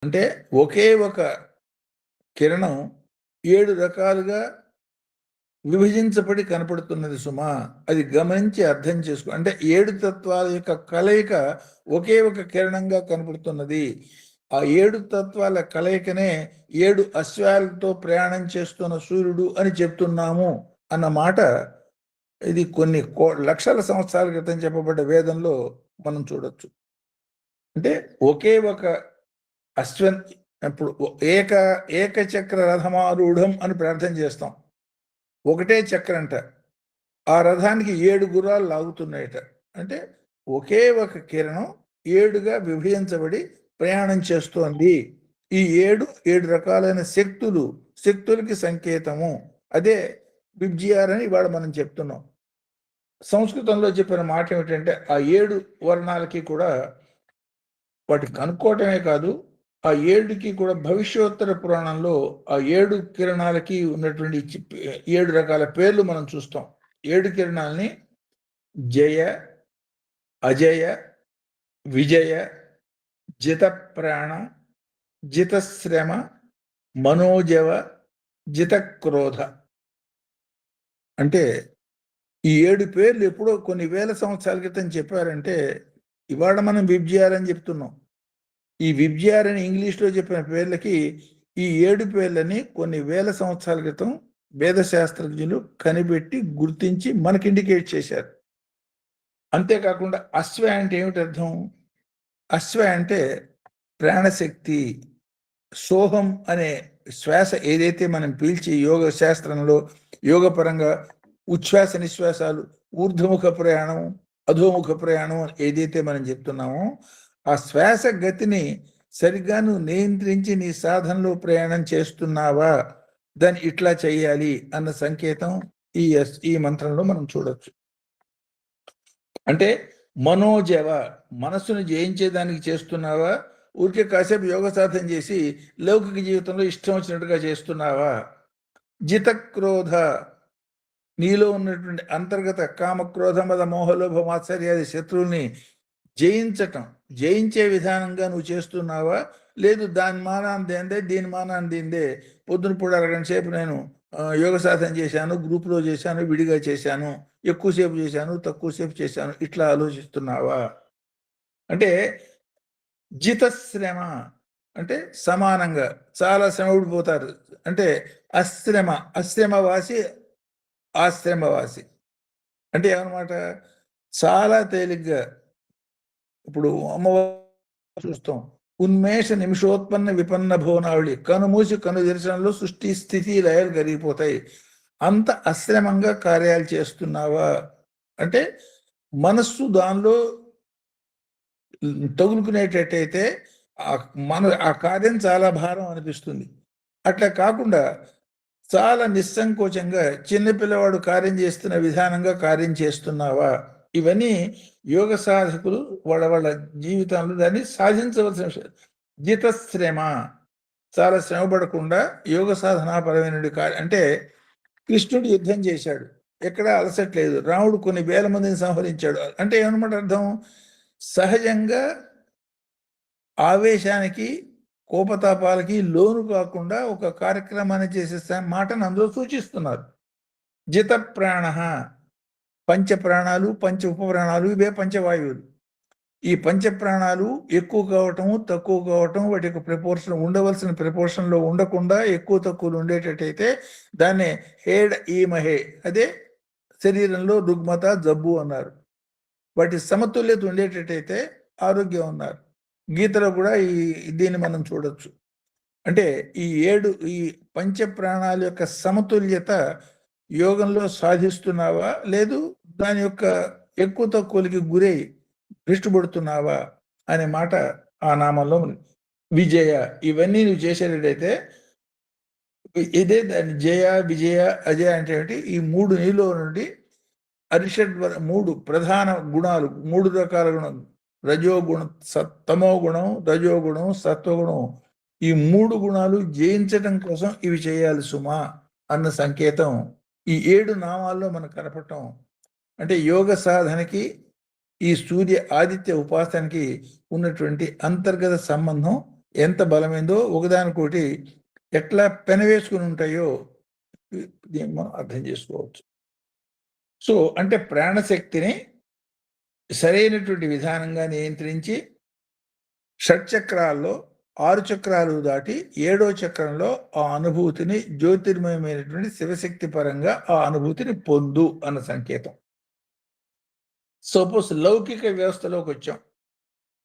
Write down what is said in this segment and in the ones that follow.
అంటే ఒకే ఒక కిరణం 7 రకాలుగా విభజించబడి కనపడుతున్నది సుమా. అది గమనించి అర్థం చేసుకో. అంటే 7 తత్వాల యొక్క కలయిక ఒకే ఒక కిరణంగా కనపడుతున్నది. ఆ 7 తత్వాల కలయికనే 7 అశ్వాలతో ప్రయాణం చేస్తున్న సూర్యుడు అని చెప్తున్నాము అన్న మాట ఇది కొన్ని లక్షల సంవత్సరాల క్రితం చెప్పబడ్డ వేదంలో మనం చూడొచ్చు. అంటే ఒకే ఒక అశ్వన్ ఇప్పుడు ఏకచక్ర రథమారూఢం అని ప్రార్థన చేస్తాం. ఒకటే చక్రంట, ఆ రథానికి 7 గుర్రాలు లాగుతున్నాయట. అంటే ఒకే ఒక కిరణం 7గా విభజించబడి ప్రయాణం చేస్తోంది. ఈ 7 రకాలైన శక్తులకి సంకేతము. అదే విబ్జిఆర్ అని ఇవాళ మనం చెప్తున్నాం. సంస్కృతంలో చెప్పిన మాట ఏమిటంటే ఆ 7 వర్ణాలకి కూడా వాటికి కనుక్కోవటమే కాదు, ఆ 7కి కూడా భవిష్యోత్తర పురాణంలో ఆ 7 కిరణాలకి ఉన్నటువంటి 7 రకాల పేర్లు మనం చూస్తాం. 7 కిరణాలని జయ, అజయ, విజయ, జితప్రాణ, జితశ్రమ, మనోజవ, జితక్రోధ. అంటే ఈ 7 పేర్లు ఎప్పుడో కొన్ని వేల సంవత్సరాల క్రితం చెప్పారంటే ఇవాళ మనం విబ్జిఆర్ అని చెప్తున్నాం. ఈ విబ్జిఆర్ అని ఇంగ్లీష్లో చెప్పిన పేర్లకి ఈ 7 పేర్లని కొన్ని వేల సంవత్సరాల క్రితం వేద శాస్త్రజ్ఞులు కనిపెట్టి గుర్తించి మనకి ఇండికేట్ చేశారు. అంతేకాకుండా అశ్వ అంటే ఏమిటి అర్థం? అశ్వ అంటే ప్రాణశక్తి. సోహం అనే శ్వాస ఏదైతే మనం పీల్చి యోగ శాస్త్రంలో యోగపరంగా ఉచ్ఛ్వాస నిశ్వాసాలు, ఊర్ధ్వముఖ ప్రయాణం, అధోముఖ ప్రయాణం ఏదైతే మనం చెప్తున్నామో ఆ శ్వాస గతిని సరిగ్గా నువ్వు నియంత్రించి నీ సాధనలో ప్రయాణం చేస్తున్నావా, దాన్ని ఇట్లా చేయాలి అన్న సంకేతం ఈ మంత్రంలో మనం చూడొచ్చు. అంటే మనోజవ, మనస్సును జయించేదానికి చేస్తున్నావా, ఊరికే కాసేపు యోగ సాధన చేసి లౌకిక జీవితంలో ఇష్టం వచ్చినట్టుగా చేస్తున్నావా? జితక్రోధ, నీలో ఉన్నటువంటి అంతర్గత కామక్రోధ మద మోహలోభ మాత్సర్యాది శత్రువుల్ని జయించే విధానంగా నువ్వు చేస్తున్నావా? లేదు దాని మానాన్ని దేందే దీని మానాన్ని దీందే, పొద్దున పూట అరగంట సేపు నేను యోగ సాధన చేశాను, గ్రూప్లో చేశాను, విడిగా చేశాను, ఎక్కువసేపు చేశాను, తక్కువసేపు చేశాను, ఇట్లా ఆలోచిస్తున్నావా? అంటే జితశ్రమ అంటే సమానంగా చాలా శ్రమ పడిపోతారు. అంటే అశ్రమవాసి ఆశ్రమవాసి అంటే ఏమన్నమాట? చాలా తేలిగ్గా ఇప్పుడు అమ్మవారు చూస్తాం, ఉన్మేష నిమిషోత్పన్న విపన్న భువనావళి, కనుమూసి కను దర్శనంలో సృష్టి స్థితి లయాలు కలిగిపోతాయి. అంత అశ్రమంగా కార్యాలు చేస్తున్నావా? అంటే మనస్సు దానిలో తగులుకునేటట్టయితే ఆ కార్యం చాలా భారం అనిపిస్తుంది. అట్లా కాకుండా చాలా నిస్సంకోచంగా చిన్నపిల్లవాడు కార్యం చేస్తున్న విధానంగా కార్యం చేస్తున్నావా? ఇవన్నీ యోగ సాధకులు వాళ్ళ జీవితంలో దాన్ని సాధించవలసిన విషయం. జితశ్రమ, చాలా శ్రమ పడకుండా యోగ సాధనాపరమైన కార్యం. అంటే కృష్ణుడు యుద్ధం చేశాడు, ఎక్కడా అలసట్లేదు. రాముడు కొన్ని వేల మందిని సంహరించాడు. అంటే ఏమన్నమాట అర్థం? సహజంగా ఆవేశానికి కోపతాపాలకి లోను కాకుండా ఒక కార్యక్రమాన్ని చేసే మాటను అందులో సూచిస్తున్నారు. జిత ప్రాణ, పంచప్రాణాలు, పంచ ఉపప్రాణాలు, ఇవే పంచవాయువులు. ఈ పంచప్రాణాలు ఎక్కువ కావటము తక్కువ కావటం, వాటి యొక్క ప్రపోర్షన్ ఉండవలసిన ప్రపోర్షన్లో ఉండకుండా ఎక్కువ తక్కువలు ఉండేటట్టయితే దాన్నే హేడ్ ఈమహే, అదే శరీరంలో రుగ్మత, జబ్బు అన్నారు. వాటి సమతుల్యత ఉండేటట్టయితే ఆరోగ్యం అన్నారు. గీతలో కూడా దీన్ని మనం చూడొచ్చు. అంటే ఈ పంచప్రాణాల యొక్క సమతుల్యత యోగంలో సాధిస్తున్నావా, లేదు దాని యొక్క ఎక్కువ తక్కువలకి గురై దృష్టిపడుతున్నావా అనే మాట ఆ నామంలో. విజయ, ఇవన్నీ నువ్వు చేసేటట్టయితే ఇదే దాని జయ, విజయ, అజయ అంటే ఈ 3 నీలో నుండి మూడు ప్రధాన గుణాలు, 3 రకాల గుణం, రజోగుణం, తమో గుణం, రజోగుణం, సత్వగుణం, ఈ 3 గుణాలు జయించడం కోసం ఇవి చేయాలి సుమా అన్న సంకేతం ఈ 7 నామాల్లో మనకు కనపడటం. అంటే యోగ సాధనకి ఈ సూర్య ఆదిత్య ఉపాసనకి ఉన్నటువంటి అంతర్గత సంబంధం ఎంత బలమైందో ఒకదానికోటి ఎట్లా పెనవేసుకుని ఉంటాయో దీన్ని మనం అర్థం చేసుకోవచ్చు. సో అంటే ప్రాణశక్తిని సరైనటువంటి విధానంగా నియంత్రించి షట్చక్రాల్లో 6 చక్రాలు దాటి 7వ చక్రంలో ఆ అనుభూతిని జ్యోతిర్మయమైనటువంటి శివశక్తి పరంగా ఆ అనుభూతిని పొందు అన్న సంకేతం. సపోజ్ లౌకిక వ్యవస్థలోకి వచ్చాం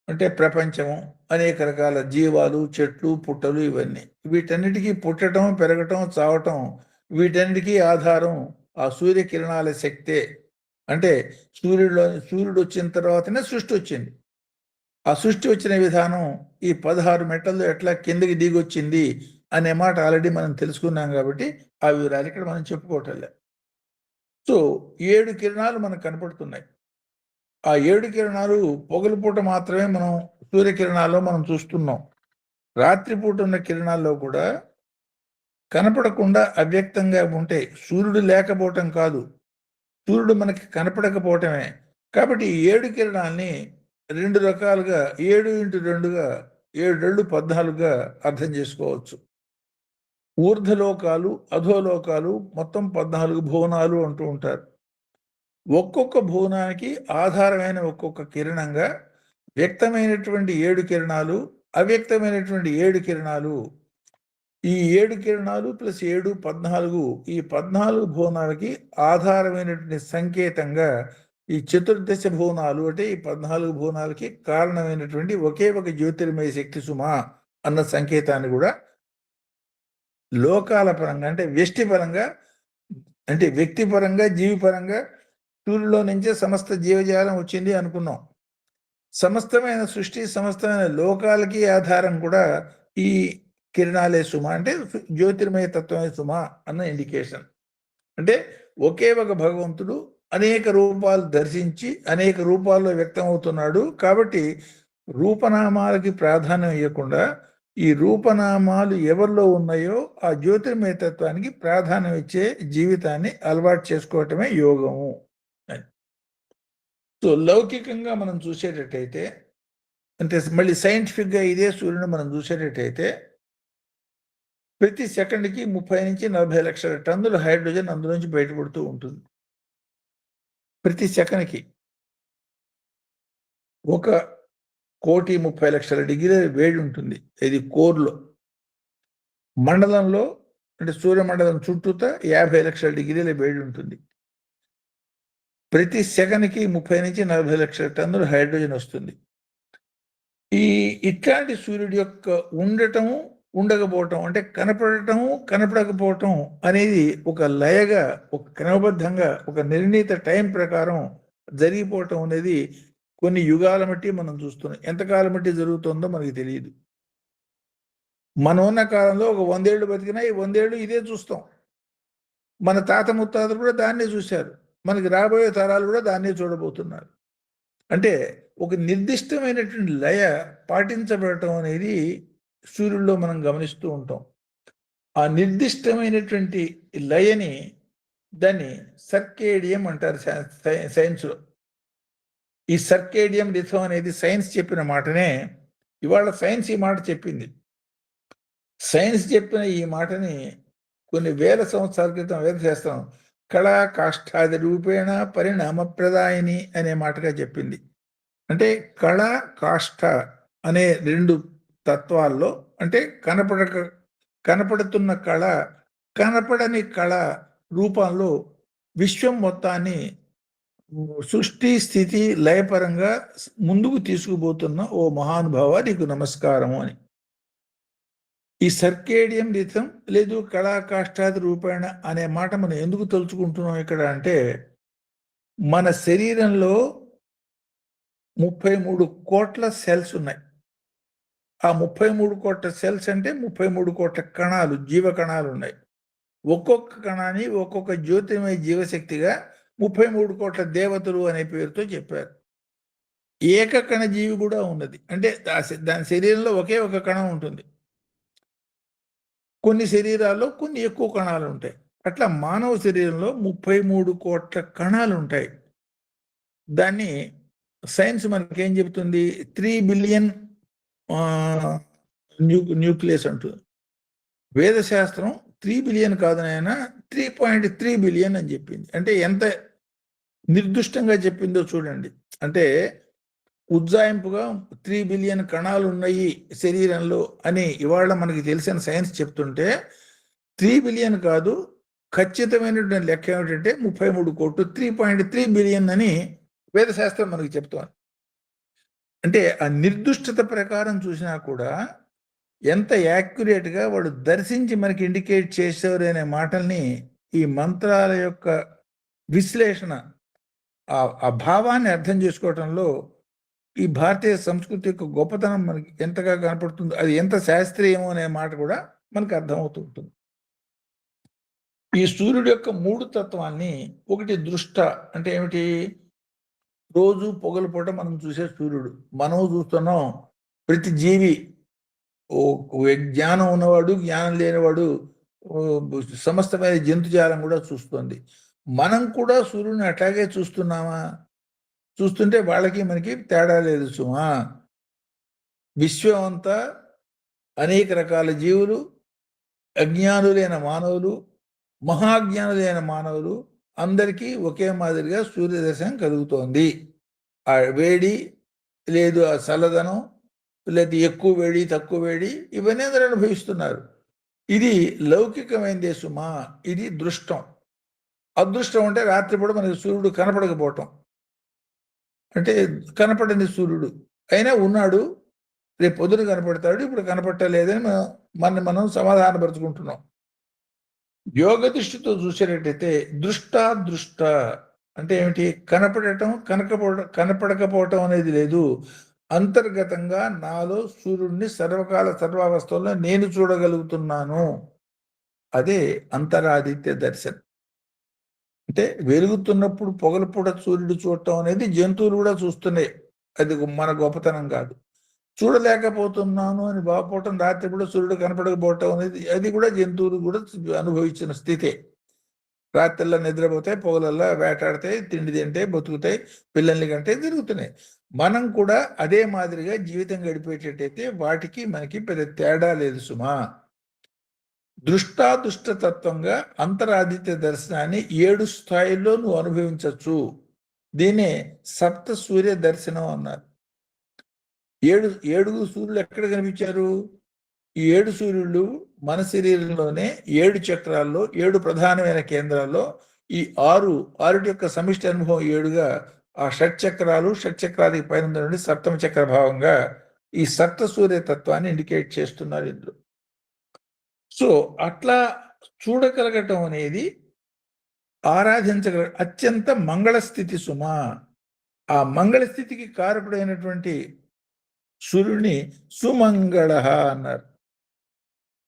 అంటే ప్రపంచము, అనేక రకాల జీవాలు, చెట్లు, పుట్టలు, ఇవన్నీ వీటన్నిటికీ పుట్టడం, పెరగటం, చావటం వీటన్నిటికీ ఆధారం ఆ సూర్యకిరణాల శక్తే. అంటే సూర్యుడు వచ్చిన తర్వాతనే సృష్టి వచ్చింది. ఆ సృష్టి వచ్చిన విధానం ఈ 16 మెట్టల్లో ఎట్లా కిందకి దిగొచ్చింది అనే మాట ఆల్రెడీ మనం తెలుసుకున్నాం కాబట్టి ఆ వివరాలు ఇక్కడ మనం చెప్పుకోవటంలే. సో 7 కిరణాలు మనకు కనపడుతున్నాయి. ఆ 7 కిరణాలు పొగలుపూట మాత్రమే మనం సూర్యకిరణాల్లో మనం చూస్తున్నాం. రాత్రిపూట ఉన్న కిరణాల్లో కూడా కనపడకుండా అవ్యక్తంగా ఉంటాయి. సూర్యుడు లేకపోవటం కాదు, సూర్యుడు మనకి కనపడకపోవటమే. కాబట్టి 7 కిరణాల్ని 2 రకాలుగా 7 × 2గా 7 14గా అర్థం చేసుకోవచ్చు. ఊర్ధ్వలోకాలు, అధోలోకాలు మొత్తం 14 భువనాలు అంటూ ఉంటారు. ఒక్కొక్క భువనానికి ఆధారమైన ఒక్కొక్క కిరణంగా వ్యక్తమైనటువంటి 7 కిరణాలు, అవ్యక్తమైనటువంటి 7 కిరణాలు, ఈ 7 కిరణాలు ప్లస్ 7 14, ఈ 14 భువనాలకి ఆధారమైనటువంటి సంకేతంగా ఈ చతుర్దశ భువనాలు అంటే ఈ 14 భువనాలకి కారణమైనటువంటి ఒకే ఒక జ్యోతిర్మయ శక్తి సుమా అన్న సంకేతాన్ని కూడా లోకాల పరంగా అంటే వ్యష్టి పరంగా అంటే వ్యక్తిపరంగా జీవిపరంగా సూర్యులో నుంచే సమస్త జీవజాలం వచ్చింది అనుకున్నాం. సమస్తమైన సృష్టి, సమస్తమైన లోకాలకి ఆధారం కూడా ఈ కిరణాలే సుమ అంటే జ్యోతిర్మయ తత్వమే సుమ అన్న ఇండికేషన్. అంటే ఒకే ఒక భగవంతుడు అనేక రూపాలు దర్శించి అనేక రూపాల్లో వ్యక్తం అవుతున్నాడు. కాబట్టి రూపనామాలకి ప్రాధాన్యం ఇవ్వకుండా ఈ రూపనామాలు ఎవరిలో ఉన్నాయో ఆ జ్యోతిర్మయ తత్వానికి ప్రాధాన్యం ఇచ్చే జీవితాన్ని అలవాటు చేసుకోవటమే యోగము. సో లౌకికంగా మనం చూసేటట్టయితే అంటే మళ్ళీ సైంటిఫిక్గా ఇదే సూర్యుని మనం చూసేటట్టయితే ప్రతి సెకండ్కి 30 నుంచి 40 లక్షల టన్నుల హైడ్రోజన్ అందులోంచి బయటపడుతూ ఉంటుంది. ప్రతి సెకండ్కి 1,30,00,000 డిగ్రీల వేడి ఉంటుంది. ఇది కోర్లో. మండలంలో అంటే సూర్యమండలం చుట్టూతా 50 లక్షల డిగ్రీల వేడి ఉంటుంది. ప్రతి సెకండ్కి 30 నుంచి 40 లక్షల టన్నుల హైడ్రోజన్ వస్తుంది. ఇట్లాంటి సూర్యుడి యొక్క ఉండటము, ఉండకపోవటం అంటే కనపడటము, కనపడకపోవటం అనేది ఒక లయగా, ఒక క్రమబద్ధంగా, ఒక నిర్ణీత టైం ప్రకారం జరిగిపోవటం అనేది కొన్ని యుగాల బట్టి మనం చూస్తున్నాం. ఎంతకాలం బట్టి జరుగుతుందో మనకి తెలియదు. మనం ఉన్న కాలంలో ఒక 100 ఏళ్ళు బతికినా ఈ 100 ఏళ్ళు ఇదే చూస్తాం. మన తాత ముత్తాతలు కూడా దాన్నే చూశారు. మనకి రాబోయే తరాలు కూడా దాన్నే చూడబోతున్నారు. అంటే ఒక నిర్దిష్టమైనటువంటి లయ పాటించబడటం అనేది సూర్యుల్లో మనం గమనిస్తూ ఉంటాం. ఆ నిర్దిష్టమైనటువంటి లయని దాన్ని సర్కేడియం అంటారు సైన్స్లో. ఈ సర్కేడియం రిథం అనేది సైన్స్ చెప్పిన మాటనే ఇవాళ సైన్స్ ఈ మాట చెప్పింది. సైన్స్ చెప్పిన ఈ మాటని కొన్ని వేల సంవత్సరాల క్రితం వేదశాస్త్రం కళా కాష్టాది రూపేణ పరిణామప్రదాయిని అనే మాటగా చెప్పింది. అంటే కళ, కాష్ట అనే 2 తత్వాల్లో అంటే కనపడుతున్న కళ, కనపడని కళ రూపంలో విశ్వం మొత్తాన్ని సృష్టి స్థితి లయపరంగా ముందుకు తీసుకుపోతున్న ఓ మహానుభావ నీకు నమస్కారము అని. ఈ సర్కేడియం రిథం లేదు కళా కాష్టాది రూపేణ అనే మాట మనం ఎందుకు తలుచుకుంటున్నాం ఇక్కడ అంటే మన శరీరంలో 33 కోట్ల సెల్స్ ఉన్నాయి. ఆ 33 కోట్ల సెల్స్ అంటే 33 కోట్ల కణాలు, జీవ కణాలు ఉన్నాయి. ఒక్కొక్క కణాన్ని ఒక్కొక్క జ్యోతిర్మయ జీవశక్తిగా 33 కోట్ల దేవతలు అనే పేరుతో చెప్పారు. ఏకకణ జీవి కూడా ఉన్నది. అంటే దాని శరీరంలో ఒకే ఒక కణం ఉంటుంది. కొన్ని శరీరాల్లో కొన్ని ఎక్కువ కణాలు ఉంటాయి. అట్లా మానవ శరీరంలో 33 కోట్ల కణాలు ఉంటాయి. దాన్ని సైన్స్ మనకేం చెబుతుంది? 3 బిలియన్ న్యూక్లియస్ అంటుంది. వేదశాస్త్రం 3 బిలియన్ కాదు నాయన 3.3 బిలియన్ అని చెప్పింది. అంటే ఎంత నిర్దుష్టంగా చెప్పిందో చూడండి. అంటే ఉజ్జాయింపుగా 3 బిలియన్ కణాలు ఉన్నాయి శరీరంలో అని ఇవాళ మనకి తెలిసిన సైన్స్ చెప్తుంటే 3 బిలియన్ కాదు, ఖచ్చితమైనటువంటి లెక్క ఏమిటంటే 33 కోట్లు 3.3 బిలియన్ అని వేదశాస్త్రం మనకి చెప్తోంది. అంటే ఆ నిర్దుష్టత ప్రకారం చూసినా కూడా ఎంత యాక్యురేట్గా వాడు దర్శించి మనకి ఇండికేట్ చేశారు అనే మాటల్ని ఈ మంత్రాల యొక్క విశ్లేషణ ఆ భావాన్ని అర్థం చేసుకోవటంలో ఈ భారతీయ సంస్కృతి యొక్క గొప్పతనం మనకి ఎంతగా కనపడుతుందో, అది ఎంత శాస్త్రీయమో అనే మాట కూడా మనకు అర్థమవుతూ ఉంటుంది. ఈ సూర్యుడు యొక్క 3 తత్వాన్ని, ఒకటి దృష్ట అంటే ఏమిటి, రోజు పొగలు పూట మనం చూసే సూర్యుడు, మనం చూస్తున్నాం. ప్రతి జీవి, జ్ఞానం ఉన్నవాడు జ్ఞానం లేనివాడు, సమస్తమైన జంతుజాలం కూడా చూస్తుంది. మనం కూడా సూర్యుడిని అట్లాగే చూస్తున్నామా? చూస్తుంటే వాళ్ళకి మనకి తేడా లేదు సుమా. విశ్వం అంతా అనేక రకాల జీవులు, అజ్ఞానులైన మానవులు, మహాజ్ఞానులైన మానవులు అందరికీ ఒకే మాదిరిగా సూర్యదర్శనం కలుగుతోంది. ఆ వేడి లేదు, ఆ చల్లదనం లేదు, ఎక్కువ వేడి తక్కువ వేడి, ఇవన్నీ అందరూ అనుభవిస్తున్నారు. ఇది లౌకికమైనదే సుమా. ఇది దృష్టం. అదృష్టం అంటే రాత్రిపూట మనకి సూర్యుడు కనపడకపోవటం, అంటే కనపడని సూర్యుడు అయినా ఉన్నాడు, రేపు పొద్దున కనపడతాడు, ఇప్పుడు కనపడలేదని మనం సమాధానపరుచుకుంటున్నాం. యోగ దృష్టితో చూసేటట్టయితే దృష్ట అంటే ఏమిటి, కనపడకపోవటం అనేది లేదు. అంతర్గతంగా నాలో సూర్యుడిని సర్వకాల సర్వావస్థల్లో నేను చూడగలుగుతున్నాను. అదే అంతరాదిత్య దర్శనం. అంటే వెలుగుతున్నప్పుడు పొగల పూట సూర్యుడు చూడటం అనేది జంతువులు కూడా చూస్తున్నాయి. అది మన గొప్పతనం కాదు. చూడలేకపోతున్నాను అని బాగుపోవటం, రాత్రి కూడా సూర్యుడు కనపడకపోవటం అనేది అది కూడా జంతువులు కూడా అనుభవించిన స్థితే. రాత్రిలో నిద్రపోతాయి, పొగలల్లా వేటాడతాయి, తిండి తింటాయి, బతుకుతాయి, పిల్లల్ని కంటే తిరుగుతున్నాయి. మనం కూడా అదే మాదిరిగా జీవితం గడిపేటట్టయితే వాటికి మనకి పెద్ద తేడా లేదు సుమా. దృష్టాదృష్టతత్వంగా అంతరాదిత్య దర్శనాన్ని 7 స్థాయిల్లో నువ్వు అనుభవించవచ్చు. దీన్నే సప్త సూర్య దర్శనం అన్నారు. 7 సూర్యులు ఎక్కడ కనిపించారు? ఈ 7 సూర్యులు మన శరీరంలోనే 7 చక్రాల్లో 7 ప్రధానమైన కేంద్రాల్లో ఈ 6 యొక్క సమిష్టి అనుభవం 7గా ఆ షట్చక్రాలకి పైన నుండి సప్తమ చక్ర భావంగా ఈ సప్త సూర్య తత్వాన్ని ఇండికేట్ చేస్తున్నారు ఇందులో. సో అట్లా చూడగలగటం అనేది ఆరాధించగల అత్యంత మంగళస్థితి సుమా. ఆ మంగళస్థితికి కారకుడైనటువంటి సూర్యుడిని సుమంగళ అన్నారు.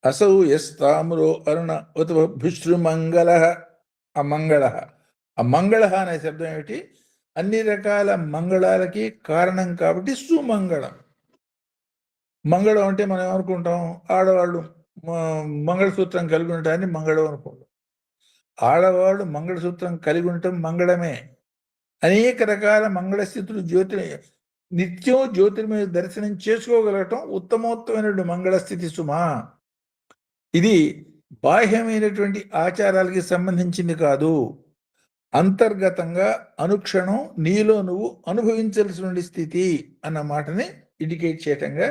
అసౌ ఎస్తామ్రో అరుణ భృశ్రుమంగళ అమంగళ. ఆ మంగళ అనే శబ్దం ఏమిటి, అన్ని రకాల మంగళాలకి కారణం కాబట్టి సుమంగళం. మంగళం అంటే మనం ఏమనుకుంటాం, ఆడవాళ్ళు మంగళసూత్రం కలిగి ఉండటాన్ని మంగళం అనుకుంటాం. ఆడవాళ్ళు మంగళసూత్రం కలిగి ఉండటం మంగళమే. అనేక రకాల మంగళస్థితులు నిత్యం జ్యోతిర్మయ దర్శనం చేసుకోగలగటం ఉత్తమోత్తమైనటువంటి మంగళస్థితి సుమా. ఇది బాహ్యమైనటువంటి ఆచారాలకి సంబంధించింది కాదు. అంతర్గతంగా అనుక్షణం నీలో నువ్వు అనుభవించాల్సిన స్థితి అన్న మాటని ఇండికేట్ చేయటంగా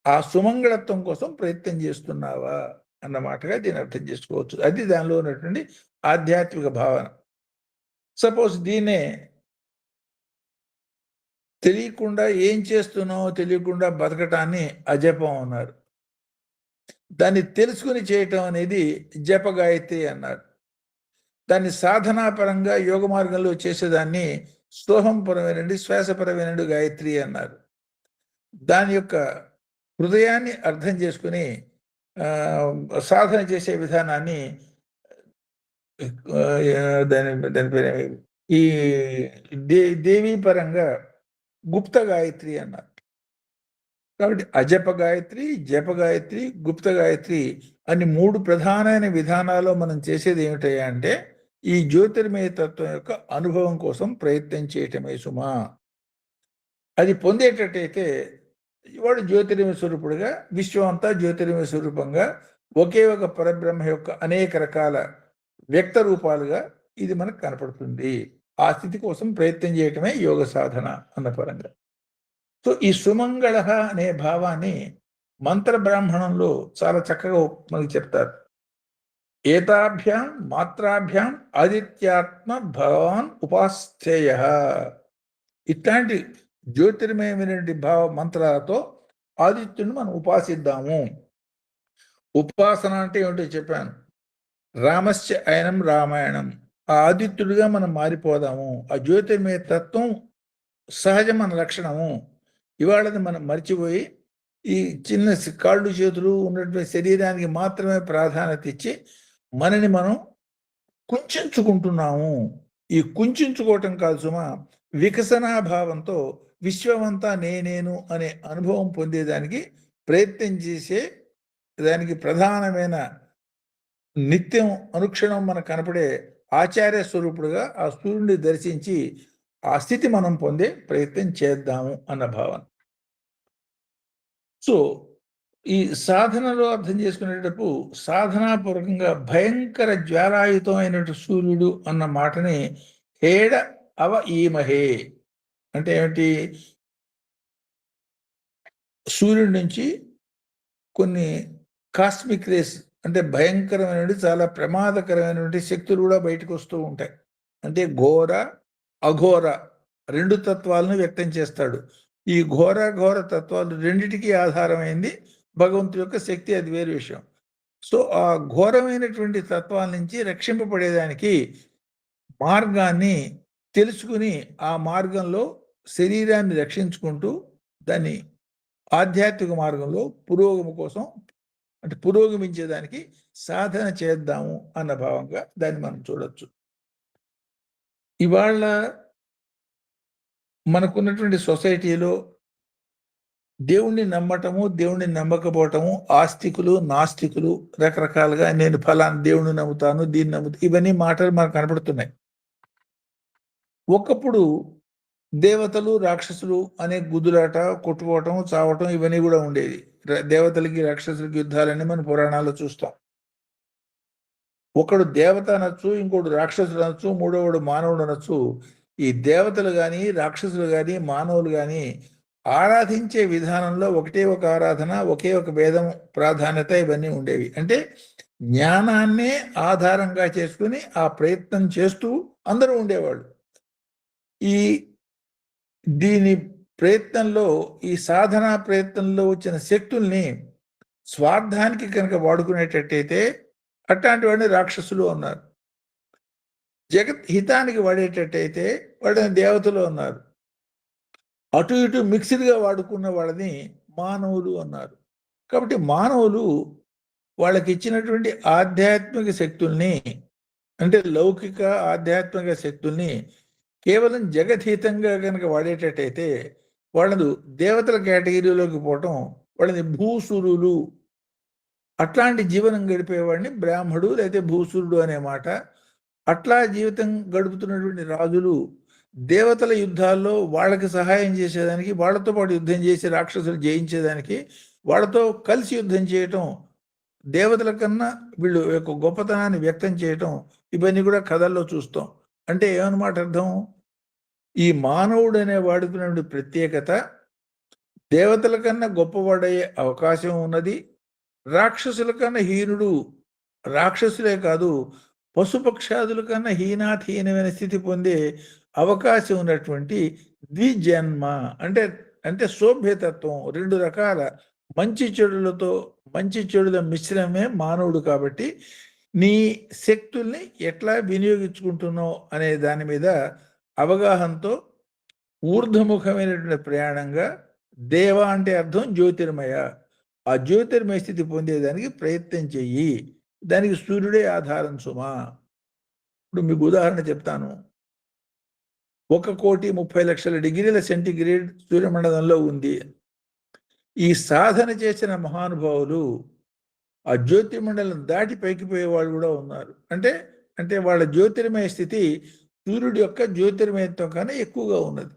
ఆ సుమంగళత్వం కోసం ప్రయత్నం చేస్తున్నావా అన్న మాటగా దీన్ని అర్థం చేసుకోవచ్చు. అది దానిలో ఉన్నటువంటి ఆధ్యాత్మిక భావన. సపోజ్ దీన్నే తెలియకుండా ఏం చేస్తున్నావో తెలియకుండా బతకటాన్ని అజపం అన్నారు. దాన్ని తెలుసుకుని చేయటం అనేది జపగాయత్రి అన్నారు. దాన్ని సాధనాపరంగా యోగ మార్గంలో చేసేదాన్ని స్తోహంపరమైనది శ్వాసపరమైనది గాయత్రి అన్నారు. దాని యొక్క హృదయాన్ని అర్థం చేసుకుని సాధన చేసే విధానాన్ని దాని పేరు ఈ దేవీ పరంగా గుప్త గాయత్రి అన్నారు. కాబట్టి అజప గాయత్రి, జప గాయత్రి, గుప్త గాయత్రి అని 3 ప్రధానమైన విధానాల్లో మనం చేసేది ఏమిటయ్యా అంటే ఈ జ్యోతిర్మయ తత్వం యొక్క అనుభవం కోసం ప్రయత్నం చేయటమే సుమా. అది పొందేటట్టయితే వాడు జ్యోతిర్మయ స్వరూపుడుగా, విశ్వం అంతా జ్యోతిర్మయ స్వరూపంగా ఒకే ఒక పరబ్రహ్మ యొక్క అనేక రకాల వ్యక్త రూపాలుగా ఇది మనకు కనపడుతుంది. ఆ స్థితి కోసం ప్రయత్నం చేయటమే యోగ సాధన అన్న పరంగా. సో ఈ సుమంగళ అనే భావాన్ని మంత్ర బ్రాహ్మణంలో చాలా చక్కగా మనకి చెప్తారు. ఏతాభ్యాం మాత్రాభ్యాం ఆదిత్యాత్మ భగవాన్ ఉపాస్థేయ. ఇట్లాంటి జ్యోతిర్మయమైనటువంటి భావ మంత్రాలతో ఆదిత్యుని మనం ఉపాసిద్దాము. ఉపాసన అంటే ఏమిటో చెప్పాను. రామస్య అయనం రామాయణం. ఆ ఆదిత్యుడిగా మనం మారిపోదాము. ఆ జ్యోతిర్మయ తత్వం సహజ మన లక్షణము. ఇవాళది మనం మర్చిపోయి ఈ చిన్న కాళ్ళు చేతులు ఉన్నటువంటి శరీరానికి మాత్రమే ప్రాధాన్యత ఇచ్చి మనని మనం కుంచుకుంటున్నాము. ఈ కుంచుకోవటం కాదు సుమా, వికసనాభావంతో విశ్వమంతా నేను అనే అనుభవం పొందేదానికి ప్రయత్నం చేసే దానికి ప్రధానమైన నిత్యం అనుక్షణం మనకు కనపడే ఆచార్య స్వరూపుడుగా ఆ సూర్యుడిని దర్శించి ఆ స్థితి మనం పొందే ప్రయత్నం చేద్దాము అన్న భావన. సో ఈ సాధనలో అర్థం చేసుకునేటప్పుడు సాధనాపూర్వకంగా భయంకర జ్వాలాయుతమైనటువంటి సూర్యుడు అన్న మాటని హేడ అవ ఈమహే అంటే ఏమిటి? సూర్యుడి నుంచి కొన్ని కాస్మిక్ రేస్ అంటే భయంకరమైనటువంటి చాలా ప్రమాదకరమైనటువంటి శక్తులు కూడా బయటకు వస్తూ ఉంటాయి. అంటే ఘోర అఘోర రెండు తత్వాలను వ్యక్తం చేస్తాడు. ఈ ఘోర ఘోర తత్వాలు రెండిటికీ ఆధారమైంది భగవంతుడి యొక్క శక్తి, అది వేరే విషయం. సో ఆ ఘోరమైనటువంటి తత్వాల నుంచి రక్షింపబడేదానికి మార్గాన్ని తెలుసుకుని ఆ మార్గంలో శరీరాన్ని రక్షించుకుంటూ దాన్ని ఆధ్యాత్మిక మార్గంలో పురోగమి కోసం అంటే పురోగమించేదానికి సాధన చేద్దాము అన్న భావంగా దాన్ని మనం చూడొచ్చు. ఇవాళ మనకున్నటువంటి సొసైటీలో దేవుణ్ణి నమ్మటము, దేవుణ్ణి నమ్మకపోవటము, ఆస్తికులు నాస్తికులు రకరకాలుగా నేను ఫలానా దేవుణ్ణి నమ్ముతాను, దీన్ని నమ్ముతాను, ఇవన్నీ మాటలు మనకు కనపడుతున్నాయి. ఒకప్పుడు దేవతలు రాక్షసులు అనే గుద్దులాట, కొట్టుకోవటం, చావటం ఇవన్నీ కూడా ఉండేది. దేవతలకి రాక్షసులకి యుద్ధాలన్నీ మన పురాణాల్లో చూస్తాం. ఒకడు దేవత అనొచ్చు, ఇంకోటి రాక్షసుడు అనొచ్చు, మూడోవాడు మానవుడు అనొచ్చు. ఈ దేవతలు కానీ రాక్షసులు కానీ మానవులు కానీ ఆరాధించే విధానంలో ఒకటే ఒక ఆరాధన, ఒకే ఒక భేదం, ప్రాధాన్యత ఇవన్నీ ఉండేవి. అంటే జ్ఞానాన్నే ఆధారంగా చేసుకుని ఆ ప్రయత్నం చేస్తూ అందరూ ఉండేవాళ్ళు. ఈ దీని ప్రయత్నంలో ఈ సాధనా ప్రయత్నంలో వచ్చిన శక్తుల్ని స్వార్థానికి కనుక వాడుకునేటట్టయితే అట్లాంటి వాడిని రాక్షసులు అన్నారు. జగత్ హితానికి వాడేటట్టయితే వాడిని దేవతలు అన్నారు. అటు ఇటు మిక్స్డ్గా వాడుకున్న వాళ్ళని మానవులు అన్నారు. కాబట్టి మానవులు వాళ్ళకి ఇచ్చినటువంటి ఆధ్యాత్మిక శక్తుల్ని అంటే లౌకిక ఆధ్యాత్మిక శక్తుల్ని కేవలం జగద్హితంగా కనుక వాడేటట్టయితే వాళ్ళను దేవతల కేటగిరీలోకి పోవటం, వాళ్ళని భూసురులు అట్లాంటి జీవనం గడిపేవాడిని బ్రాహ్మడు లేకపోతే భూసురుడు అనే మాట. అట్లా జీవితం గడుపుతున్నటువంటి రాజులు దేవతల యుద్ధాల్లో వాళ్ళకి సహాయం చేసేదానికి, వాళ్ళతో పాటు యుద్ధం చేసి రాక్షసులు జయించేదానికి, వాళ్ళతో కలిసి యుద్ధం చేయటం, దేవతల కన్నా వీళ్ళు యొక్క గొప్పతనాన్ని వ్యక్తం చేయటం, ఇవన్నీ కూడా కథల్లో చూస్తాం. అంటే ఏమన్నమాట అర్థం? ఈ మానవుడు అనే వాడుకునే ప్రత్యేకత దేవతల కన్నా గొప్పవాడయ్యే అవకాశం ఉన్నది. రాక్షసుల కన్నా హీనుడు రాక్షసులే కాదు, పశుపక్షాదుల కన్నా హీనాతహీనమైన స్థితి పొందే అవకాశం ఉన్నటువంటి ద్విజన్మ అంటే అంటే సోభ్యతత్వం, రెండు రకాల మంచి చెడులతో మంచి చెడుల మిశ్రమే మానవుడు. కాబట్టి నీ శక్తుల్ని ఎట్లా వినియోగించుకుంటున్నావు అనే దాని మీద అవగాహనతో ఊర్ధ్వముఖమైనటువంటి ప్రయాణంగా దేవ అంటే అర్థం జ్యోతిర్మయ, ఆ జ్యోతిర్మయ స్థితి పొందేదానికి ప్రయత్నం చెయ్యి. దానికి సూర్యుడే ఆధారం సుమా. ఇప్పుడు మీకు ఉదాహరణ చెప్తాను. 1,30,00,000 సెంటీగ్రేడ్ సూర్యమండలంలో ఉంది. ఈ సాధన చేసిన మహానుభావులు ఆ జ్యోతిర్మండలం దాటి పైకి పోయే వాళ్ళు కూడా ఉన్నారు. అంటే అంటే వాళ్ళ జ్యోతిర్మయ స్థితి సూర్యుడి యొక్క జ్యోతిర్మయత్వం కన్నా ఎక్కువగా ఉన్నది.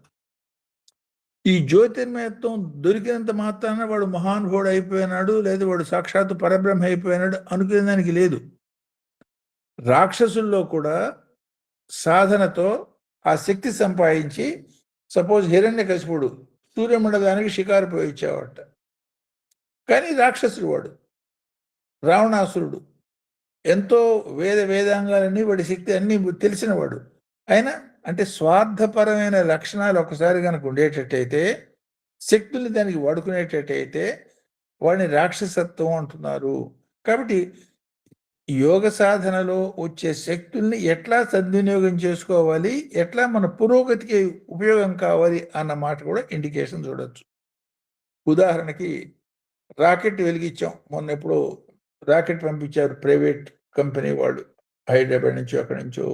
ఈ జ్యోతిర్మయత్వం దొరికినంత మాత్రాన వాడు మహానుభావుడు అయిపోయినాడు, లేదా వాడు సాక్షాత్తు పరబ్రహ్మ అయిపోయినాడు అనుకునే దానికి లేదు. రాక్షసుల్లో కూడా సాధనతో ఆ శక్తి సంపాదించి, సపోజ్ హిరణ్యకశిపుడు సూర్యమండలానికి షికారు పోయించేవాట, కానీ రాక్షసుడు వాడు. రావణాసురుడు ఎంతో వేదాంగాలన్నీ వాడి శక్తి అన్నీ తెలిసినవాడు. అయినా అంటే స్వార్థపరమైన లక్షణాలు ఒకసారి కనుక ఉండేటట్టయితే, శక్తుల్ని దానికి వాడుకునేటట్టయితే వాడిని రాక్షసత్వం అంటున్నారు. కాబట్టి యోగ సాధనలో వచ్చే శక్తుల్ని ఎట్లా సద్వినియోగం చేసుకోవాలి, ఎట్లా మన పురోగతికి ఉపయోగం కావాలి అన్న మాట కూడా ఇండికేషన్ చూడొచ్చు. ఉదాహరణకి రాకెట్ వెలిగించాం, మొన్న ఎప్పుడో రాకెట్ పంపించారు ప్రైవేట్ కంపెనీ వాళ్ళు, హైదరాబాద్ నుంచి అక్కడి నుంచో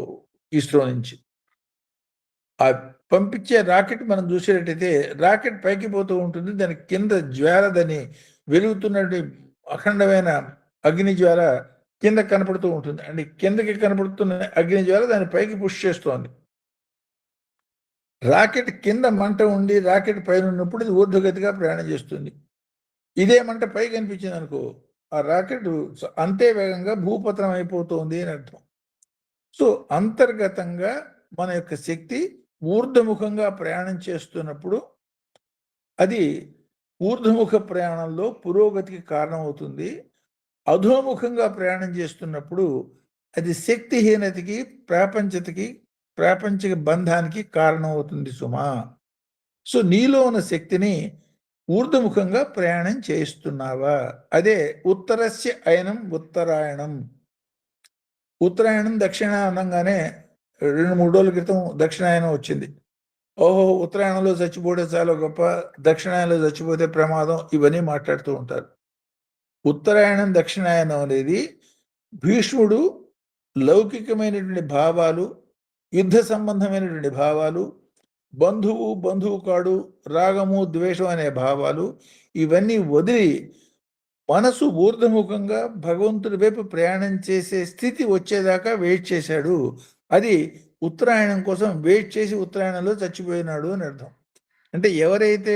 ఇస్రో నుంచి. ఆ పంపించే రాకెట్ మనం చూసేటట్టయితే రాకెట్ పైకి పోతూ ఉంటుంది, దాని కింద జ్వాల, దాన్ని వెలుగుతున్నటువంటి అఖండమైన అగ్ని జ్వాల కింద కనపడుతూ ఉంటుంది. అంటే కిందకి కనపడుతున్న అగ్ని జ్వాల దాన్ని పైకి పుష్ చేస్తోంది. రాకెట్ కింద మంట ఉండి రాకెట్ పైన ఉన్నప్పుడు ఇది ఊర్ధ్వగతిగా ప్రయాణం చేస్తుంది. ఇదే మంట పైకి కనిపించింది అనుకో, ఆ రాకెట్ అంతే వేగంగా భూపతనం అయిపోతుంది అని అర్థం. సో అంతర్గతంగా మన యొక్క శక్తి ఊర్ధ్వముఖంగా ప్రయాణం చేస్తున్నప్పుడు అది ఊర్ధ్వముఖ ప్రయాణంలో పురోగతికి కారణమవుతుంది. అధోముఖంగా ప్రయాణం చేస్తున్నప్పుడు అది శక్తిహీనతకి, ప్రాపంచిక బంధానికి కారణమవుతుంది సుమా. సో నీలో ఉన్న శక్తిని ఊర్ధ్వముఖంగా ప్రయాణం చేస్తున్నావా? అదే ఉత్తరస్య అయనం ఉత్తరాయణం. ఉత్తరాయణం దక్షిణాయనం అనగానే 2-3 రోజుల క్రితం దక్షిణాయనం వచ్చింది. ఓహో, ఉత్తరాయణంలో చచ్చిపోతే చాలా గొప్ప, దక్షిణాయనంలో చచ్చిపోతే ప్రమాదం, ఇవన్నీ మాట్లాడుతూ ఉంటారు. ఉత్తరాయణం దక్షిణాయనం అనేది భీష్ముడు లౌకికమైనటువంటి భావాలు, యుద్ధ సంబంధమైనటువంటి భావాలు, బంధువు కాడు, రాగము ద్వేషం అనే భావాలు ఇవన్నీ వదిలి మనసు ఊర్ధముఖంగా భగవంతుడి వైపు ప్రయాణం చేసే స్థితి వచ్చేదాకా వెయిట్ చేశాడు. అది ఉత్తరాయణం కోసం వెయిట్ చేసి ఉత్తరాయణంలో చచ్చిపోయినాడు అని అర్థం. అంటే ఎవరైతే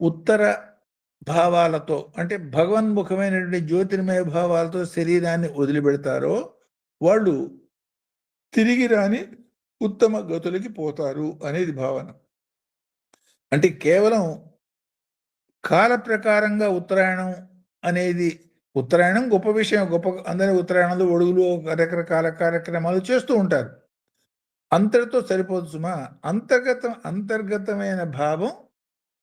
ఉత్తర భావాలతో, అంటే భగవన్ముఖమైనటువంటి జ్యోతిర్మయ భావాలతో శరీరాన్ని వదిలిపెడతారో వాళ్ళు తిరిగి రాని ఉత్తమ గతులకి పోతారు అనేది భావన. అంటే కేవలం కాల ప్రకారంగా ఉత్తరాయణం అనేది, ఉత్తరాయణం గొప్ప విషయం, గొప్ప, అందరి ఉత్తరాయణంలో ఒడుగులు రకరకాల కార్యక్రమాలు చేస్తూ ఉంటారు. అంతటితో సరిపోదు సుమా. అంతర్గతమైన భావం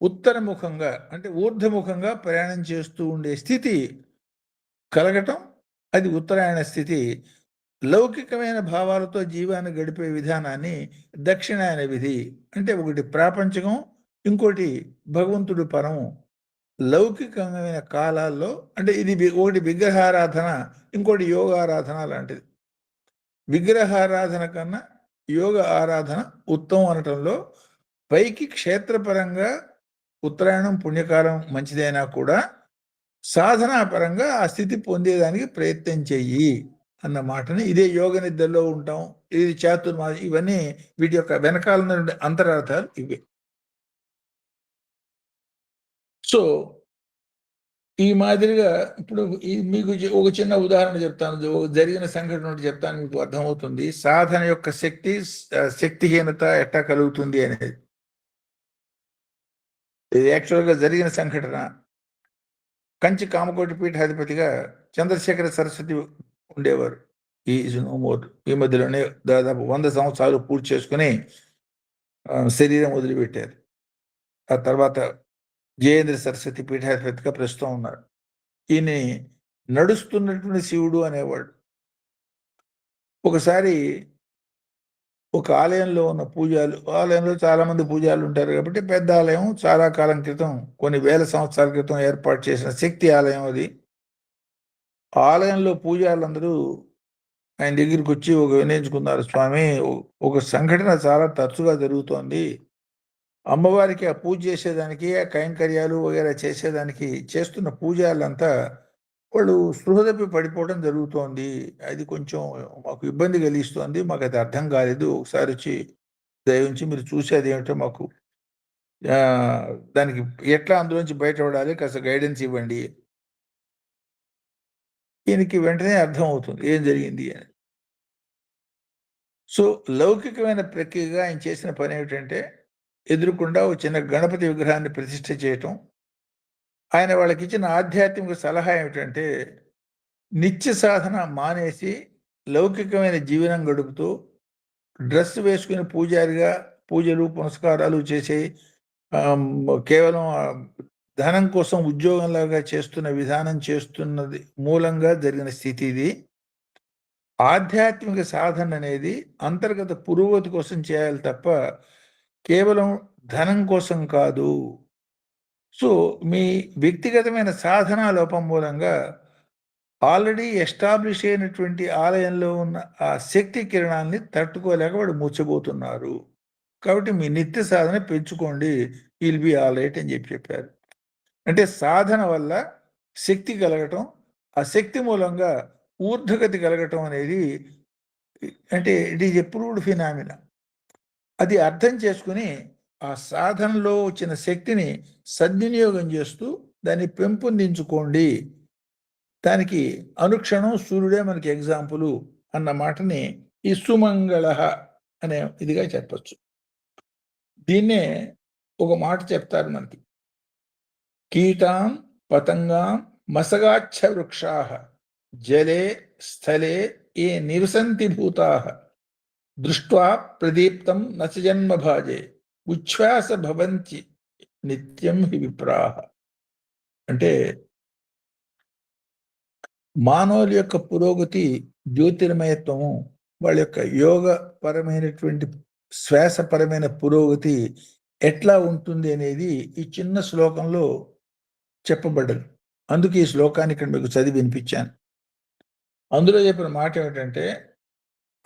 ఉత్తరముఖంగా అంటే ఊర్ధముఖంగా ప్రయాణం చేస్తూ ఉండే స్థితి కలగటం, అది ఉత్తరాయణ స్థితి. లౌకికమైన భావాలతో జీవాన్ని గడిపే విధానాన్ని దక్షిణాయన విధి. అంటే ఒకటి ప్రాపంచకం, ఇంకోటి భగవంతుడి పరం. లౌకికమైన కాలాల్లో అంటే ఇది ఒకటి విగ్రహారాధన, ఇంకోటి యోగారాధన లాంటిది. విగ్రహారాధన కన్నా యోగ ఆరాధన ఉత్తమం అనటంలో, పైకి క్షేత్రపరంగా ఉత్తరాయణం పుణ్యకాలం మంచిదైనా కూడా సాధనాపరంగా ఆ స్థితి పొందేదానికి ప్రయత్నం చెయ్యి అన్న మాటని, ఇదే యోగ నిద్రలో ఉంటాం, ఇది చాతుర్మాస, ఇవన్నీ వీటి యొక్క వెనకాల అంతరార్థాలు ఇవే. సో ఈ మాదిరిగా ఇప్పుడు మీకు ఒక చిన్న ఉదాహరణ చెప్తాను, జరిగిన సంఘటన ఒకటి చెప్తాను, మీకు అర్థమవుతుంది సాధన యొక్క శక్తిహీనత ఎట్టా కలుగుతుంది అనేది. ఇది యాక్చువల్గా జరిగిన సంఘటన. కంచి కామకోటి పీఠాధిపతిగా చంద్రశేఖర సరస్వతి ఉండేవారు. ఈ మధ్యలోనే దాదాపు 100 సంవత్సరాలు పూర్తి చేసుకుని శరీరం వదిలిపెట్టారు. ఆ తర్వాత జయేంద్ర సరస్వతి పీఠాధిపతిగా ప్రస్తుతం ఉన్నారు. ఈయన నడుస్తున్నటువంటి శివుడు అనేవాడు. ఒకసారి ఒక ఆలయంలో ఉన్న ఆలయంలో చాలా మంది పూజారులు ఉంటారు కాబట్టి పెద్ద ఆలయం, చాలా కాలం క్రితం, కొన్ని వేల సంవత్సరాల క్రితం ఏర్పాటు చేసిన శక్తి ఆలయం అది. ఆలయంలో పూజారులందరూ ఆయన దగ్గరికి వచ్చి ఒక వినయించుకున్నారు, స్వామి ఒక సంఘటన చాలా తరచుగా జరుగుతోంది, అమ్మవారికి ఆ పూజ చేసేదానికి, ఆ కైంకర్యాలు వగేరా చేసేదానికి చేస్తున్న పూజారులంతా వాళ్ళు స్పృహ పడిపోవడం జరుగుతోంది, అది కొంచెం మాకు ఇబ్బంది కలిగిస్తోంది, మాకు అది అర్థం కాలేదు, ఒకసారి వచ్చి దయవుంచి మీరు చూసేది ఏమిటో మాకు దానికి ఎట్లా అందులోంచి బయటపడాలి కాస్త గైడెన్స్ ఇవ్వండి. ఈయనకి వెంటనే అర్థం అవుతుంది ఏం జరిగింది అని. సో, లౌకికమైన ప్రక్రియగా ఆయన చేసిన పనేమిటంటే, ఎదురుగుండా ఓ చిన్న గణపతి విగ్రహాన్ని ప్రతిష్ఠ చేయటం. ఆయన వాళ్ళకిచ్చిన ఆధ్యాత్మిక సలహా ఏమిటంటే, నిత్య సాధన మానేసి, లౌకికమైన జీవనం గడుపుతూ, డ్రెస్ వేసుకుని పూజారిగా పూజలు, పునస్కారాలు చేసి కేవలం ధనం కోసం ఉద్యోగంలాగా చేస్తున్న విధానం చేస్తున్నది మూలంగా జరిగిన స్థితి ఇది. ఆధ్యాత్మిక సాధన అనేది అంతర్గత పురోగతి కోసం చేయాలి తప్ప కేవలం ధనం కోసం కాదు. సో, మీ వ్యక్తిగతమైన సాధనా లోపం మూలంగా ఆల్రెడీ ఎస్టాబ్లిష్ అయినటువంటి ఆలయంలో ఉన్న ఆ శక్తి కిరణాల్ని తట్టుకోలేక వాడు మూర్ఛబోతున్నారు. కాబట్టి మీ నిత్య సాధన పెంచుకోండి. విల్ బి ఆల్ రైట్ అని చెప్పారు. అంటే సాధన వల్ల శక్తి కలగటం, ఆ శక్తి మూలంగా ఊర్ధ్వగతి కలగటం అనేది అంటే it is a proved phenomena. అది అర్థం చేసుకుని ఆ సాధనలో వచ్చిన శక్తిని సద్వినియోగం చేస్తూ దాన్ని పెంపొందించుకోండి. దానికి అనుక్షణం సూర్యుడే మనకి ఎగ్జాంపుల్ అన్న మాటని ఈ సుమంగళ అనే ఇదిగా చెప్పచ్చు. దీన్నే ఒక మాట చెప్తారు మనకి, కీటాం పతంగాం మసగాచ్ఛ వృక్షాః జలే స్థలే ఏ నివసంతి భూతాః దృష్ట్వా ప్రదీప్తం నచ జన్మ భాజే ఉచ్ఛ్వాస భవంతి నిత్యం హి విప్రాః. అంటే మానవుల యొక్క పురోగతి, జ్యోతిర్మయత్వము, వాళ్ళ యొక్క యోగ పరమైనటువంటి శ్వాసపరమైన పురోగతి ఎట్లా ఉంటుంది అనేది ఈ చిన్న శ్లోకంలో చెప్పబడ్డది. అందుకే ఈ శ్లోకాన్ని ఇక్కడ మీకు చదివి వినిపించాను. అందులో చెప్పిన మాట ఏమిటంటే,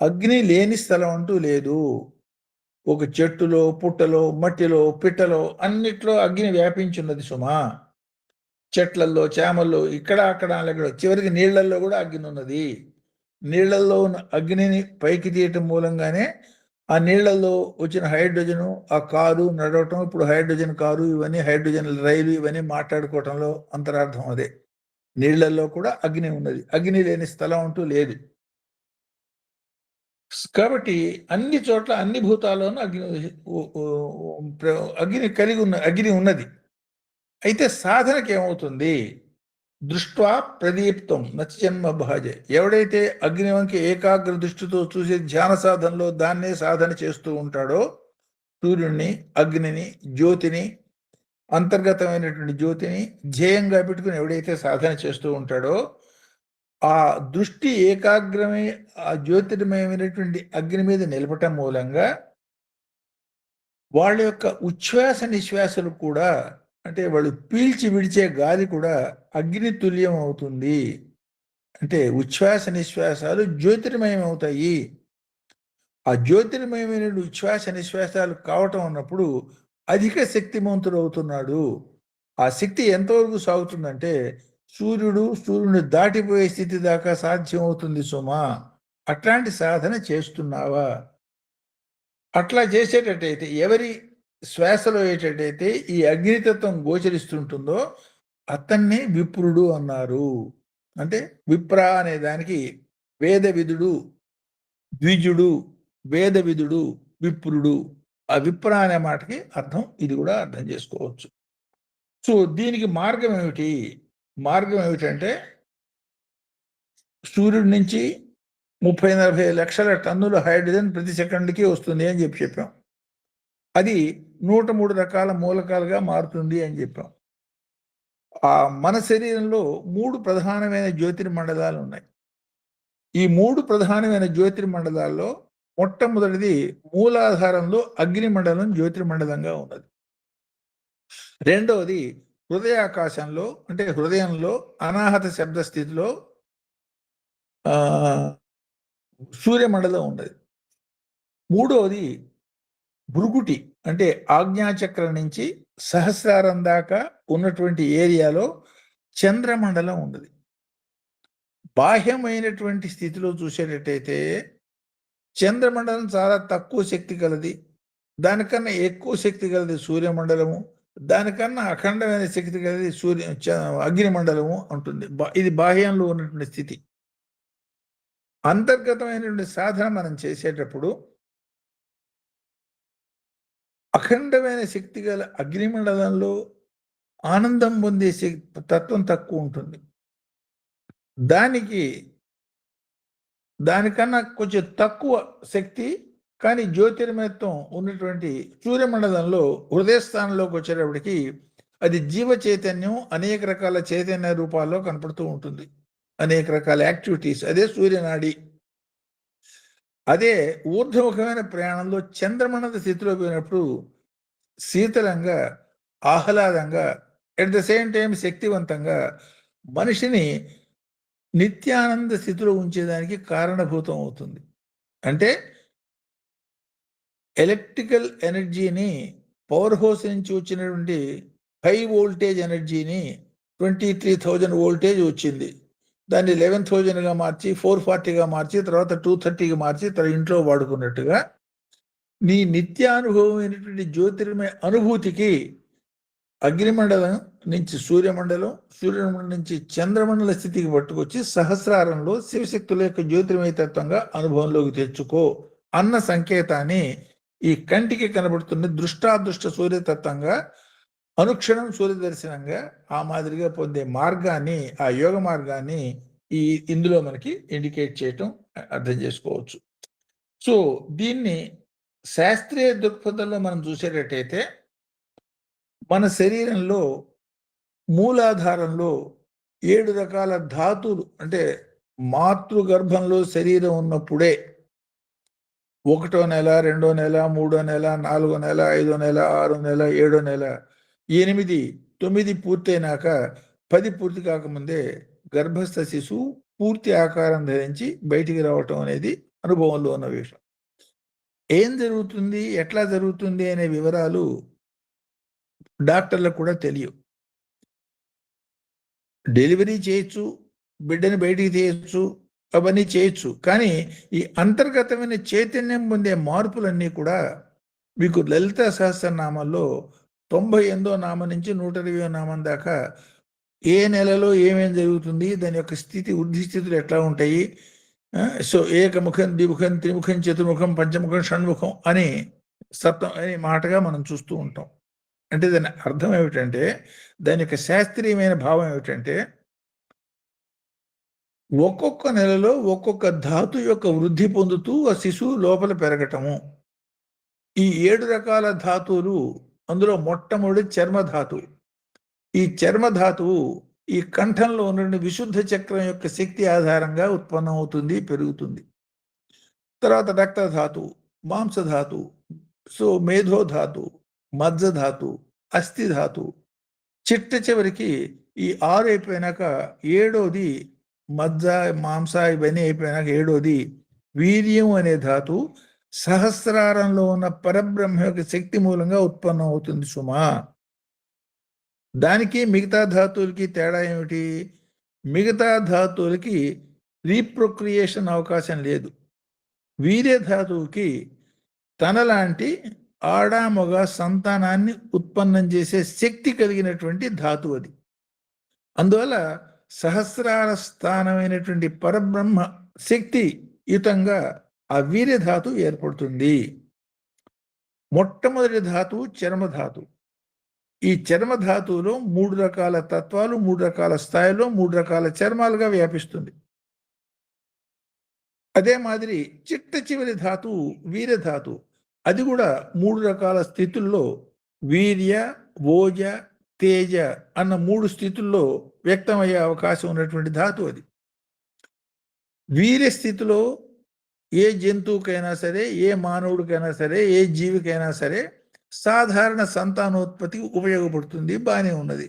అగ్ని లేని స్థలం అంటూ లేదు. ఒక చెట్టులో, పుట్టలో, మట్టిలో, పిట్టలో అన్నిట్లో అగ్ని వ్యాపించున్నది సుమా. చెట్లల్లో, చేమల్లో, ఇక్కడ అక్కడ చివరికి నీళ్లల్లో కూడా అగ్ని ఉన్నది. నీళ్లల్లో ఉన్న అగ్నిని పైకి తీయటం మూలంగానే ఆ నీళ్లలో వచ్చిన హైడ్రోజను, ఆ కారు నడవటం, ఇప్పుడు హైడ్రోజన్ కారు, ఇవన్నీ హైడ్రోజన్ రైలు, ఇవన్నీ మాట్లాడుకోవటంలో అంతరార్థం అదే. నీళ్లలో కూడా అగ్ని ఉన్నది. అగ్ని లేని స్థలం అంటూ లేదు. కాబట్టి అన్ని చోట్ల, అన్ని భూతాల్లోనూ అగ్ని కలిగి ఉన్న అగ్ని ఉన్నది. అయితే సాధనకి ఏమవుతుంది? దృష్ట్వా ప్రదీప్తం నచజన్మ భాజే. ఎవడైతే అగ్ని వంకి ఏకాగ్ర దృష్టితో చూసి ధ్యాన సాధనలో దాన్నే సాధన చేస్తూ ఉంటాడో, సూర్యుడిని, అగ్నిని, జ్యోతిని, అంతర్గతమైనటువంటి జ్యోతిని ధ్యేయంగా పెట్టుకుని ఎవడైతే సాధన చేస్తూ ఉంటాడో, ఆ దృష్టి ఏకాగ్రమై ఆ జ్యోతిర్మయమైనటువంటి అగ్ని మీద నిలపటం మూలంగా వాళ్ళ యొక్క ఉచ్ఛ్వాస నిశ్వాసలు కూడా, అంటే వాళ్ళు పీల్చి విడిచే గాలి కూడా అగ్ని తుల్యం అవుతుంది. అంటే ఉచ్ఛ్వాస నిశ్వాసాలు జ్యోతిర్మయం అవుతాయి. ఆ జ్యోతిర్మయమైన ఉచ్ఛ్వాస నిశ్వాసాలు కావటం అన్నప్పుడు అధిక శక్తిమంతుడు అవుతున్నాడు. ఆ శక్తి ఎంతవరకు సాగుతుందంటే సూర్యుడిని దాటిపోయే స్థితి దాకా సాధ్యం అవుతుంది సుమా. అట్లాంటి సాధన చేస్తున్నావా? అట్లా చేసేటట్టయితే, ఎవరి శ్వాసలో ఏటట్టయితే ఈ అగ్నితత్వం గోచరిస్తుంటుందో అతన్ని విప్రుడు అన్నారు. అంటే విప్ర అనే దానికి వేదవిదుడు, ద్విజుడు, వేదవిదుడు, విప్రుడు. ఆ విప్ర అనే మాటకి అర్థం ఇది కూడా అర్థం చేసుకోవచ్చు. సో దీనికి మార్గం ఏమిటి? మార్గం ఏమిటంటే, సూర్యుడి నుంచి 30-40 లక్షల టన్నుల హైడ్రోజన్ ప్రతి సెకండ్కి వస్తుంది అని చెప్పాం. అది 103 రకాల మూలకాలుగా మారుతుంది అని చెప్పాం. ఆ మన శరీరంలో 3 ప్రధానమైన జ్యోతిర్మండలాలు ఉన్నాయి. ఈ 3 ప్రధానమైన జ్యోతిర్మండలాల్లో మొట్టమొదటిది మూలాధారంలో అగ్నిమండలం జ్యోతిర్మండలంగా ఉన్నది. రెండవది హృదయాకాశంలో, అంటే హృదయంలో అనాహత శబ్ద స్థితిలో సూర్యమండలం ఉన్నది. మూడవది భృగుటి, అంటే ఆజ్ఞాచక్రం నుంచి సహస్రారం దాకా ఉన్నటువంటి ఏరియాలో చంద్రమండలం ఉన్నది. బాహ్యమైనటువంటి స్థితిలో చూసేటట్టయితే చంద్రమండలం చాలా తక్కువ శక్తి కలది. దానికన్నా ఎక్కువ శక్తి కలిది సూర్యమండలము, దానికన్నా అఖండమైన శక్తి కలిది అగ్నిమండలము ఉంటుంది. ఇది బాహ్యంలో ఉన్నటువంటి స్థితి. అంతర్గతమైనటువంటి సాధన మనం చేసేటప్పుడు అఖండమైన శక్తి గల అగ్నిమండలంలో ఆనందం పొందే తత్వం తక్కువ ఉంటుంది. దానికన్నా కొంచెం తక్కువ శక్తి కానీ జ్యోతిర్మయత్వం ఉన్నటువంటి సూర్యమండలంలో హృదయ స్థానంలోకి వచ్చేటప్పటికి అది జీవ చైతన్యం అనేక రకాల చైతన్య రూపాల్లో కనపడుతూ ఉంటుంది. అనేక రకాల యాక్టివిటీస్, అదే సూర్యనాడి. అదే ఊర్ధ్వముఖమైన ప్రయాణంలో చంద్రమండల స్థితిలో పోయినప్పుడు శీతలంగా, ఆహ్లాదంగా, ఎట్ ద సేమ్ టైం శక్తివంతంగా మనిషిని నిత్యానంద స్థితిలో ఉంచేదానికి కారణభూతం అవుతుంది. అంటే ఎలక్ట్రికల్ ఎనర్జీని పవర్ హౌస్ నుంచి వచ్చినటువంటి హై వోల్టేజ్ ఎనర్జీని 23,000 వోల్టేజ్ వచ్చింది. దాన్ని 11,000గా మార్చి 440గా మార్చి తర్వాత 230గా మార్చి తన ఇంట్లో వాడుకున్నట్టుగా నీ నిత్యానుభవమైనటువంటి జ్యోతిర్మయ అనుభూతికి అగ్నిమండలం నుంచి సూర్యమండలం, సూర్యమండలం నుంచి చంద్రమండల స్థితికి పట్టుకొచ్చి సహస్రారంలో శివశక్తుల యొక్క జ్యోతిర్మయతత్వంగా అనుభవంలోకి తెచ్చుకో అన్న సంకేతాన్ని ఈ కంటికి కనబడుతున్న దృష్టాదృష్ట సూర్యతత్వంగా అనుక్షణం సూర్యదర్శనంగా ఆ మాదిరిగా పొందే మార్గాన్ని, ఆ యోగ మార్గాన్ని ఇందులో మనకి ఇండికేట్ చేయటం అర్థం చేసుకోవచ్చు. సో దీన్ని శాస్త్రీయ దృక్పథంలో మనం చూసేటట్టయితే మన శరీరంలో మూలాధారంలో 7 రకాల ధాతువులు, అంటే మాతృగర్భంలో శరీరం ఉన్నప్పుడే 1వ నెల, 2వ నెల, 3వ నెల, 4వ నెల, 5వ నెల, 6వ నెల, 7వ నెల, 8, 9 పూర్తయినాక 10 పూర్తి కాకముందే గర్భస్థ శిశువు పూర్తి ఆకారం ధరించి బయటికి రావటం అనేది అనుభవంలో ఉన్న విషయం. ఏం జరుగుతుంది, ఎట్లా జరుగుతుంది అనే వివరాలు డాక్టర్లకు కూడా తెలియవు. డెలివరీ చేయొచ్చు, బిడ్డని బయటికి తీయచ్చు, అవన్నీ చేయొచ్చు. కానీ ఈ అంతర్గతమైన చైతన్యం పొందే మార్పులన్నీ కూడా మీకు లలిత సహస్రనామాల్లో 98వ నామం నుంచి 120వ నామం దాకా ఏ నెలలో ఏమేం జరుగుతుంది, దాని యొక్క స్థితి, వృద్ధి స్థితులు ఎట్లా ఉంటాయి, సో ఏకముఖం, ద్విముఖం, త్రిముఖం, చతుర్ముఖం, పంచముఖం, షణ్ముఖం అని సప్తం అనే మాటగా మనం చూస్తూ ఉంటాం. అంటే దాని అర్థం ఏమిటంటే, దాని యొక్క శాస్త్రీయమైన భావం ఏమిటంటే, ఒక్కొక్క నెలలో ఒక్కొక్క ధాతు యొక్క వృద్ధి పొందుతూ ఆ శిశువు లోపల పెరగటము. ఈ 7 రకాల ధాతువులు, అందులో మొట్టమొదటి చర్మధాతువు. ఈ చర్మధాతువు ఈ కంఠంలో ఉన్న విశుద్ధ చక్రం యొక్క శక్తి ఆధారంగా ఉత్పన్నమవుతుంది, పెరుగుతుంది. తర్వాత రక్తధాతువు, మాంసధాతువు, సో మేధోధాతువు, మజ్జధాతువు, అస్థిధాతువు, చిట్ట చివరికి ఈ 6 అయిపోయినాక 7వది మజ్జ, మాంస ఇవన్నీ అయిపోయినాక 7వది వీర్యం అనే ధాతువు సహస్రారంలో ఉన్న పరబ్రహ్మ యొక్క శక్తి మూలంగా ఉత్పన్నం అవుతుంది సుమా. దానికి మిగతా ధాతువులకి తేడా ఏమిటి? మిగతా ధాతువులకి రీప్రొక్రియేషన్ అవకాశం లేదు. వీర్య ధాతువుకి తనలాంటి ఆడామొగ సంతానాన్ని ఉత్పన్నం చేసే శక్తి కలిగినటువంటి ధాతువు అది. అందువల్ల సహస్రార స్థానమైనటువంటి పరబ్రహ్మ శక్తి యుతంగా ఆ వీర్యధాతు ఏర్పడుతుంది. మొట్టమొదటి ధాతువు చర్మధాతువు. ఈ చర్మధాతువులో 3 రకాల తత్వాలు, 3 రకాల స్థాయిలో 3 రకాల చర్మాలుగా వ్యాపిస్తుంది. అదే మాదిరి చిట్ట చివరి ధాతువు వీర్యధాతువు. అది కూడా 3 రకాల స్థితుల్లో వీర్య, ఓజ, తేజ అన్న 3 స్థితుల్లో వ్యక్తమయ్యే అవకాశం ఉన్నటువంటి ధాతువు అది. వీర్య స్థితిలో ఏ జంతువుకైనా సరే, ఏ మానవుడికైనా సరే, ఏ జీవికైనా సరే సాధారణ సంతానోత్పత్తికి ఉపయోగపడుతుంది, బాగానే ఉన్నది.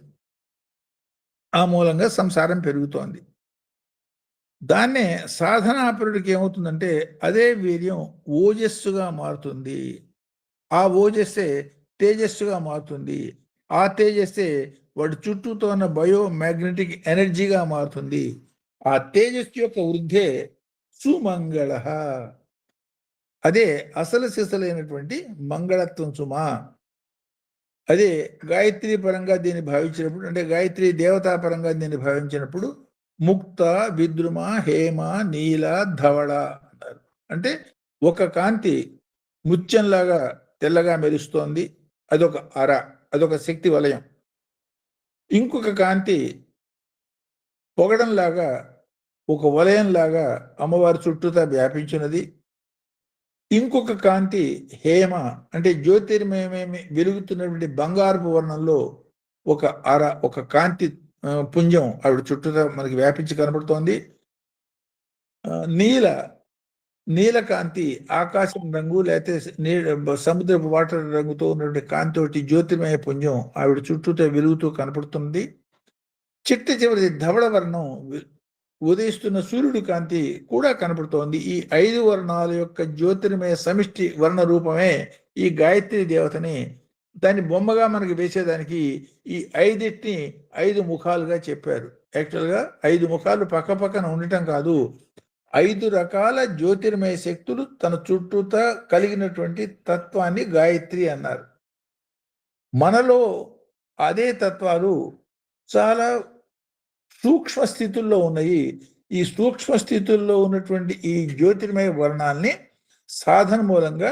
ఆ మూలంగా సంసారం పెరుగుతోంది. దాన్నే సాధనాపరుడికి ఏమవుతుందంటే అదే వీర్యం ఓజస్సుగా మారుతుంది. ఆ ఓజస్సే తేజస్సుగా మారుతుంది. ఆ తేజస్సే వాడి చుట్టూతో ఉన్న బయోమాగ్నెటిక్ ఎనర్జీగా మారుతుంది. ఆ తేజస్సు యొక్క వృద్ధే సుమంగళ. అదే అసలు సిసలైనటువంటి మంగళత్వం సుమా. అదే గాయత్రి పరంగా దీన్ని భావించినప్పుడు, అంటే గాయత్రి దేవతా పరంగా దీన్ని భావించినప్పుడు ముక్త, విద్రుమ, హేమ, నీల, ధవళ అన్నారు. అంటే ఒక కాంతి ముత్యంలాగా తెల్లగా మెరుస్తోంది, అదొక అర, అదొక శక్తి వలయం. ఇంకొక కాంతి పొగడంలాగా ఒక వలయంలాగా అమ్మవారి చుట్టూతా వ్యాపించినది. ఇంకొక కాంతి హేమ, అంటే జ్యోతిర్మయమేమి వెలుగుతున్నటువంటి బంగారపు వర్ణంలో ఒక అర, ఒక కాంతి పుంజం ఆవిడ చుట్టూతా మనకి వ్యాపించి కనబడుతోంది. నీల, నీలకాంతి ఆకాశం రంగు లేకపోతే సముద్రపు వాటర్ రంగుతో ఉన్నటువంటి కాంతితోటి జ్యోతిర్మయ పుంజం ఆవిడ చుట్టూతో వెలుగుతూ కనపడుతుంది. చిట్ట చివరి ధవళ వర్ణం ఉదయిస్తున్న సూర్యుడి కాంతి కూడా కనపడుతోంది. ఈ 5 వర్ణాల యొక్క జ్యోతిర్మయ సమిష్టి వర్ణ రూపమే ఈ గాయత్రి దేవతని. దాన్ని బొమ్మగా మనకి వేసేదానికి ఈ 5టిని 5 ముఖాలుగా చెప్పారు. యాక్చువల్గా 5 ముఖాలు పక్క పక్కన ఉండటం కాదు, 5 రకాల జ్యోతిర్మయ శక్తులు తన చుట్టూతా కలిగినటువంటి తత్వాన్ని గాయత్రి అన్నారు. మనలో అదే తత్వాలు చాలా సూక్ష్మ స్థితుల్లో ఉన్నాయి. ఈ సూక్ష్మ స్థితుల్లో ఉన్నటువంటి ఈ జ్యోతిర్మయ వర్ణాల్ని సాధన మూలంగా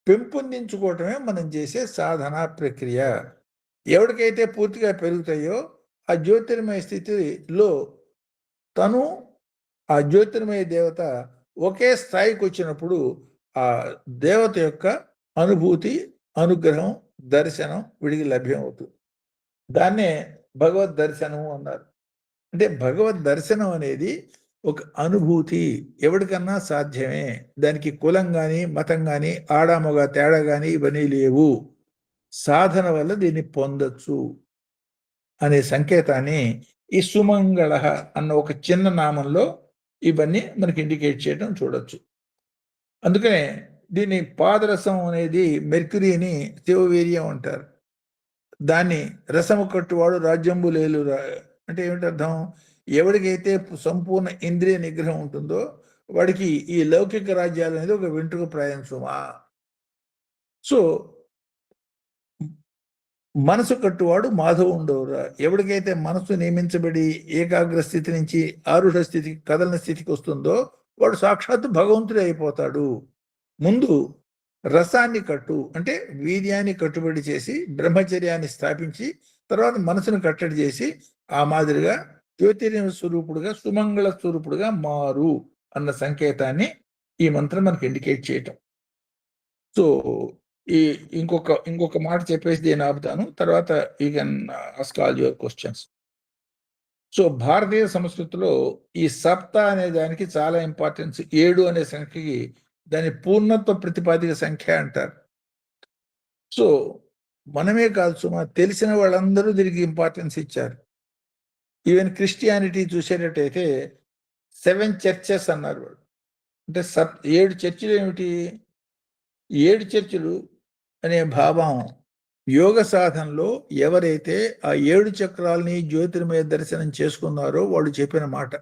పెంపొందించుకోవటమే మనం చేసే సాధనా ప్రక్రియ. ఎవరికైతే పూర్తిగా పెరుగుతాయో ఆ జ్యోతిర్మయ స్థితిలో తను, ఆ జ్యోతిర్మయ దేవత ఒకే స్థాయికి వచ్చినప్పుడు ఆ దేవత యొక్క అనుభూతి, అనుగ్రహం, దర్శనం వీడికి లభ్యం అవుతుంది. దాన్నే భగవద్ దర్శనము అన్నారు. అంటే భగవద్ దర్శనం అనేది ఒక అనుభూతి, ఎవరికన్నా సాధ్యమే. దానికి కులం కానీ, మతం కానీ, ఆడామొగ తేడా కానీ ఇవన్నీ లేవు. సాధన వల్ల దీన్ని పొందొచ్చు అనే సంకేతాన్ని ఈ సుమంగళ అన్న ఒక చిన్న నామంలో ఇవన్నీ మనకి ఇండికేట్ చేయడం చూడొచ్చు. అందుకనే దీన్ని పాదరసం అనేది మెర్క్యూరీని శివవీర్యం అంటారు. దాన్ని రసము కట్టువాడు రాజ్యంబు లేలు. అంటే ఏమిటి అర్థం? ఎవరికైతే సంపూర్ణ ఇంద్రియ నిగ్రహం ఉంటుందో వాడికి ఈ లౌకిక రాజ్యాలు అనేది ఒక వెంట్రుక ప్రాయం సుమా. సో మనసు కట్టువాడు మాధవుండవురా. ఎవరికైతే మనసు నియమించబడి ఏకాగ్ర స్థితి నుంచి ఆరుఢ స్థితికి, కదలన స్థితికి వస్తుందో వాడు సాక్షాత్తు భగవంతుడే అయిపోతాడు. ముందు రసాన్ని కట్టు, అంటే వీర్యాన్ని కట్టుబడి చేసి బ్రహ్మచర్యాన్ని స్థాపించి తర్వాత మనసును కట్టడి చేసి ఆ మాదిరిగా జ్యోతిర్మయ స్వరూపుడుగా, సుమంగళ స్వరూపుడుగా మారు అన్న సంకేతాన్ని ఈ మంత్రం మనకి ఇండికేట్ చేయటం. సో ఈ ఇంకొక మాట చెప్పేసి నేను ఆపుతాను. తర్వాత you can ask all your questions. So భారతీయ సంస్కృతిలో ఈ సప్త అనే దానికి చాలా ఇంపార్టెన్స్. 7 అనే సంఖ్యకి దాని పూర్ణత్వ ప్రతిపాదిక సంఖ్య అంటారు. సో మనమే కాదు సుమా, తెలిసిన వాళ్ళందరూ దీనికి ఇంపార్టెన్స్ ఇచ్చారు. ఈవెన్ క్రిస్టియానిటీ చూసేటట్టయితే 7 చర్చెస్ అన్నారు వాళ్ళు. అంటే 7 చర్చిలు ఏమిటి? 7 చర్చిలు అనే భావం యోగ సాధనలో ఎవరైతే ఆ 7 చక్రాలని జ్యోతిర్మయ దర్శనం చేసుకున్నారో వాళ్ళు చెప్పిన మాట.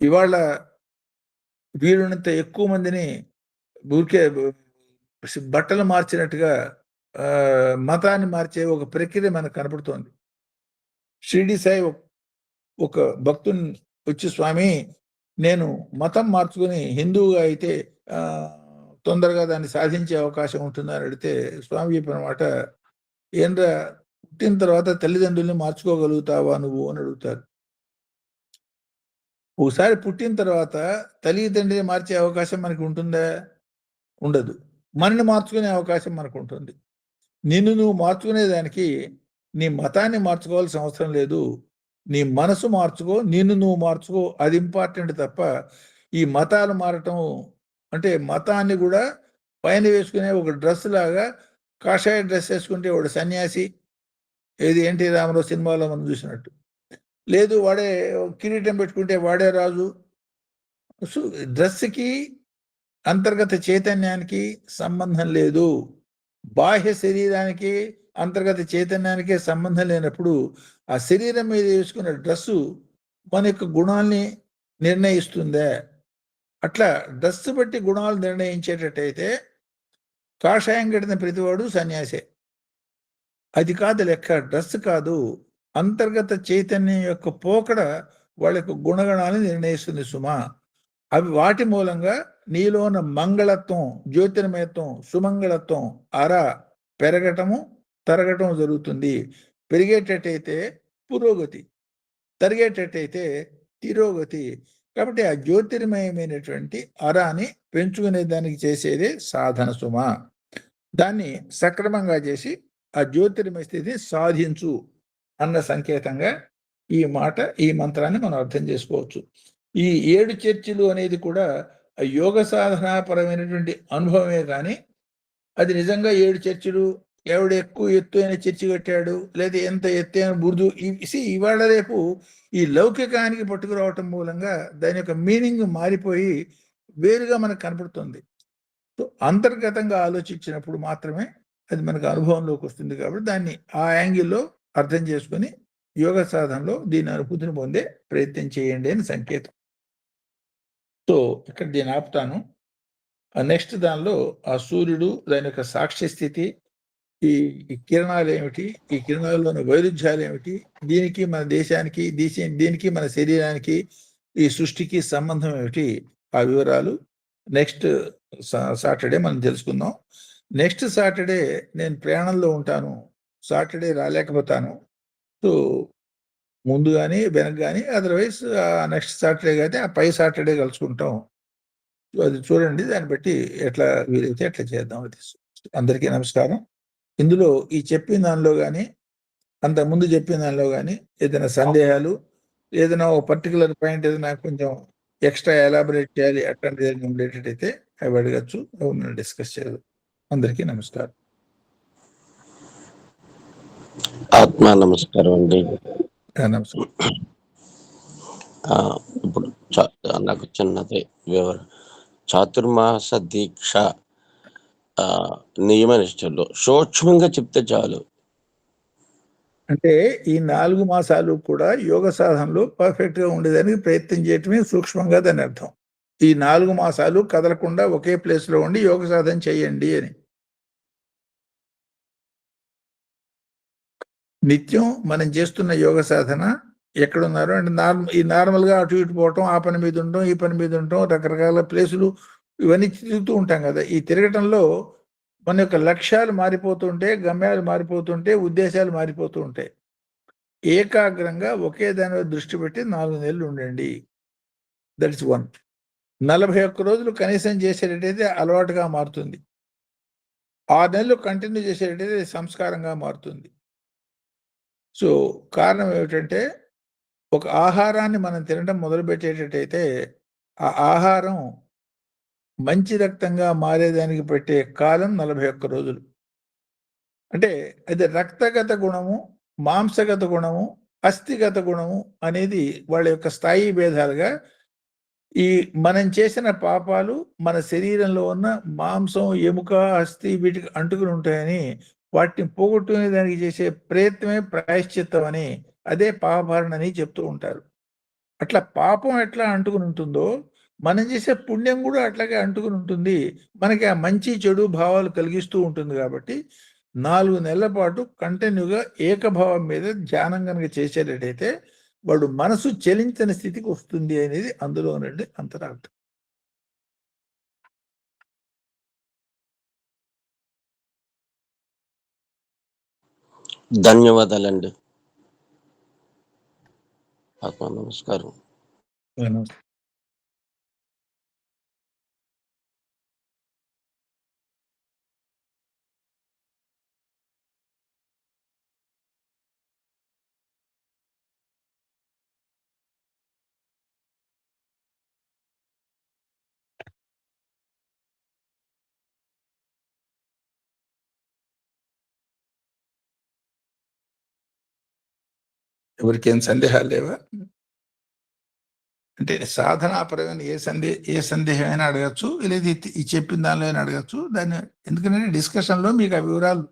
ఇవాళ వీలున్నంత ఎక్కువ మందిని ఊరికే బట్టలు మార్చినట్టుగా మతాన్ని మార్చే ఒక ప్రక్రియ మనకు కనపడుతోంది. షిరిడి సాయి ఒక భక్తుని వచ్చి, స్వామి నేను మతం మార్చుకుని హిందువుగా అయితే తొందరగా దాన్ని సాధించే అవకాశం ఉంటుందని అడిగితే స్వామి చెప్పిన మాట, ఏంద్రా పుట్టిన తర్వాత తల్లిదండ్రుల్ని మార్చుకోగలుగుతావా నువ్వు అని అడుగుతారు. ఒకసారి పుట్టిన తర్వాత తల్లిదండ్రిని మార్చే అవకాశం మనకి ఉంటుందా? ఉండదు. మనని మార్చుకునే అవకాశం మనకు ఉంటుంది. నిన్ను నువ్వు మార్చుకునేదానికి నీ మతాన్ని మార్చుకోవాల్సిన అవసరం లేదు. నీ మనసు మార్చుకో, నిన్ను నువ్వు మార్చుకో, అది ఇంపార్టెంట్ తప్ప ఈ మతాలు మారటం అంటే మతాన్ని కూడా పైన వేసుకునే ఒక డ్రెస్ లాగా, కాషాయ డ్రెస్ వేసుకుంటే వాడు సన్యాసి, ఏది ఎన్టీ రామారావు సినిమాలో మనం చూసినట్టు. లేదు వాడే కిరీటం పెట్టుకుంటే వాడే రాజు. సో డ్రెస్కి అంతర్గత చైతన్యానికి సంబంధం లేదు. బాహ్య శరీరానికి అంతర్గత చైతన్యానికి సంబంధం లేనప్పుడు ఆ శరీరం మీద వేసుకున్న డ్రెస్సు మన యొక్క గుణాల్ని నిర్ణయిస్తుందా? అట్లా డ్రెస్ బట్టి గుణాలు నిర్ణయించేటట్టయితే కాషాయం కట్టిన ప్రతివాడు సన్యాసే. అది కాదు లెక్క, డ్రెస్ కాదు, అంతర్గత చైతన్యం యొక్క పోకడ వాళ్ళ యొక్క గుణగణాలను నిర్ణయిస్తుంది సుమా. అవి వాటి మూలంగా నీలో ఉన్న మంగళత్వం, జ్యోతిర్మయత్వం, సుమంగళత్వం పెరగటము, తరగటం జరుగుతుంది. పెరిగేటట్టయితే పురోగతి, తరిగేటట్టయితే తిరోగతి. కాబట్టి ఆ జ్యోతిర్మయమైనటువంటి అరాని పెంచుకునే దానికి చేసేదే సాధన సుమ. దాన్ని సక్రమంగా చేసి ఆ జ్యోతిర్మయ స్థితిని సాధించు అన్న సంకేతంగా ఈ మంత్రాన్ని మనం అర్థం చేసుకోవచ్చు. ఈ 7 చర్చిలు అనేది కూడా యోగ సాధనాపరమైనటువంటి అనుభవమే కానీ అది నిజంగా 7 చర్చిలు, ఎవడు ఎక్కువ ఎత్తు అయిన చర్చి కట్టాడు, లేదా ఎంత ఎత్తైన బుర్జు, ఇవాళ రేపు ఈ లౌకికానికి పట్టుకురావటం మూలంగా దాని యొక్క మీనింగ్ మారిపోయి వేరుగా మనకు కనపడుతుంది. సో అంతర్గతంగా ఆలోచించినప్పుడు మాత్రమే అది మనకు అనుభవంలోకి వస్తుంది. కాబట్టి దాన్ని ఆ యాంగిల్లో అర్థం చేసుకుని యోగ సాధనలో దీని అనుభూతిని పొందే ప్రయత్నం చేయండి అని సంకేతం. సో ఇక్కడ దీన్ని ఆపుతాను. నెక్స్ట్ దానిలో ఆ సూర్యుడు, దాని యొక్క సాక్ష్య స్థితి, ఈ కిరణాలు ఏమిటి, ఈ కిరణాల్లోని వైరుధ్యాలు ఏమిటి, దీనికి మన దేశానికి, దీనికి మన శరీరానికి, ఈ సృష్టికి సంబంధం ఏమిటి, ఆ వివరాలు నెక్స్ట్ సాటర్డే మనం తెలుసుకుందాం. నెక్స్ట్ సాటర్డే నేను ప్రయాణంలో ఉంటాను, సాటర్డే రాలేకపోతాను. సో ముందు కానీ వెనక కానీ, అదర్వైజ్ నెక్స్ట్ సాటర్డే కానీ ఆ పై సాటర్డే కలుసుకుంటాం. అది చూడండి, దాన్ని బట్టి ఎట్లా వీలైతే ఎట్లా చేద్దాం. అది అందరికీ నమస్కారం. ఇందులో ఈ చెప్పిన దానిలో కానీ, అంతకుముందు చెప్పిన దానిలో కానీ ఏదైనా సందేహాలు, ఏదైనా ఒక పర్టికులర్ పాయింట్ ఏదైనా కొంచెం ఎక్స్ట్రా ఎలాబరేట్ చేయాలి అట్లాంటిది ఏదైనా ఉండేటట్టయితే అవి అడగచ్చు, మనం డిస్కస్ చేయదు. అందరికీ నమస్కారం. ఆత్మ నమస్కారం అండి. నమస్కారం. ఇప్పుడు నాకు చిన్నది వివరణ. చాతుర్మాస దీక్ష నియమనిష్టలో సూక్ష్మంగా చెప్తే చాలు. అంటే ఈ 4 మాసాలు కూడా యోగ సాధనలో పర్ఫెక్ట్ గా ఉండేదానికి ప్రయత్నం చేయటమే సూక్ష్మంగా దాని అర్థం. ఈ 4 మాసాలు కదలకుండా ఒకే ప్లేస్ లో ఉండి యోగ సాధన చేయండి అని. నిత్యం మనం చేస్తున్న యోగ సాధన ఎక్కడున్నారు అంటే నార్మల్గా అటు ఇటు పోవటం, ఆ పని మీద ఉండటం, ఈ పని మీద ఉండటం, రకరకాల ప్లేసులు ఇవన్నీ తిరుగుతూ ఉంటాం కదా. ఈ తిరగటంలో మన యొక్క లక్ష్యాలు మారిపోతుంటే, గమ్యాలు మారిపోతుంటే, ఉద్దేశాలు మారిపోతూ ఉంటాయి. ఏకాగ్రంగా ఒకే దాని మీద దృష్టి పెట్టి 4 నెలలు ఉండండి. That is 1. 41 రోజులు కనీసం చేసేటట్టయితే అలవాటుగా మారుతుంది. 6 నెలలు కంటిన్యూ చేసేటట్టయితే సంస్కారంగా మారుతుంది. సో కారణం ఏమిటంటే, ఒక ఆహారాన్ని మనం తినడం మొదలుపెట్టేటట్టయితే ఆ ఆహారం మంచి రక్తంగా మారేదానికి పెట్టే కాలం 41 రోజులు. అంటే అది రక్తగత గుణము, మాంసగత గుణము, అస్థిగత గుణము అనేది వాళ్ళ యొక్క స్థాయి భేదాలుగా ఈ మనం చేసిన పాపాలు మన శరీరంలో ఉన్న మాంసం, ఎముక, అస్థి వీటికి అంటుకుని ఉంటాయని, వాటిని పోగొట్టుకునే దానికి చేసే ప్రయత్నమే ప్రాయశ్చిత్తం అని, అదే పాపభరణ అని చెప్తూ ఉంటారు. అట్లా పాపం ఎట్లా అంటుకుని ఉంటుందో మనం చేసే పుణ్యం కూడా అట్లాగే అంటుకుని ఉంటుంది. మనకి ఆ మంచి చెడు భావాలు కలిగిస్తూ ఉంటుంది. కాబట్టి 4 నెలల పాటు కంటిన్యూగా ఏకభావం మీద ధ్యానం కనుక చేసేటట్టయితే వాడు మనసు చలించని స్థితికి వస్తుంది అనేది అందులో నుండి అంతరార్థం. ధన్యవాదాలండి. ఆత్మ నమస్కారం. ఎవరికేం సందేహాలు లేవా? అంటే సాధనాపరమైన ఏ సందేహమైనా అడగచ్చు, లేదా ఈ చెప్పిన దానిలో అయినా అడగచ్చు. దాన్ని ఎందుకంటే డిస్కషన్లో మీకు ఆ వివరాలు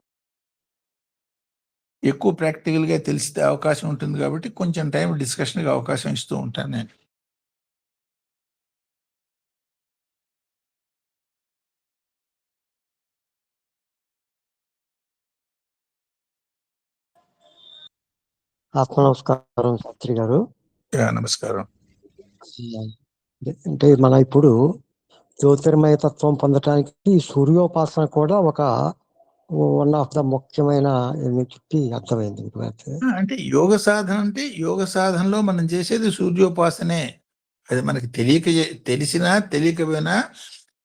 ఎక్కువ ప్రాక్టికల్గా తెలిస్తే అవకాశం ఉంటుంది. కాబట్టి కొంచెం టైం డిస్కషన్కి అవకాశం ఇస్తూ ఉంటాను నేను. ఆత్మ నమస్కారం శాస్త్రి గారు. నమస్కారం. అంటే మన ఇప్పుడు జ్యోతిర్మయ తత్వం పొందటానికి సూర్యోపాసన కూడా ఒక వన్ ఆఫ్ ద ముఖ్యమైన చెప్పి అర్థమైంది. అంటే యోగ సాధన అంటే యోగ సాధనలో మనం చేసేది సూర్యోపాసనే. అది మనకి తెలిసినా తెలియకపోయినా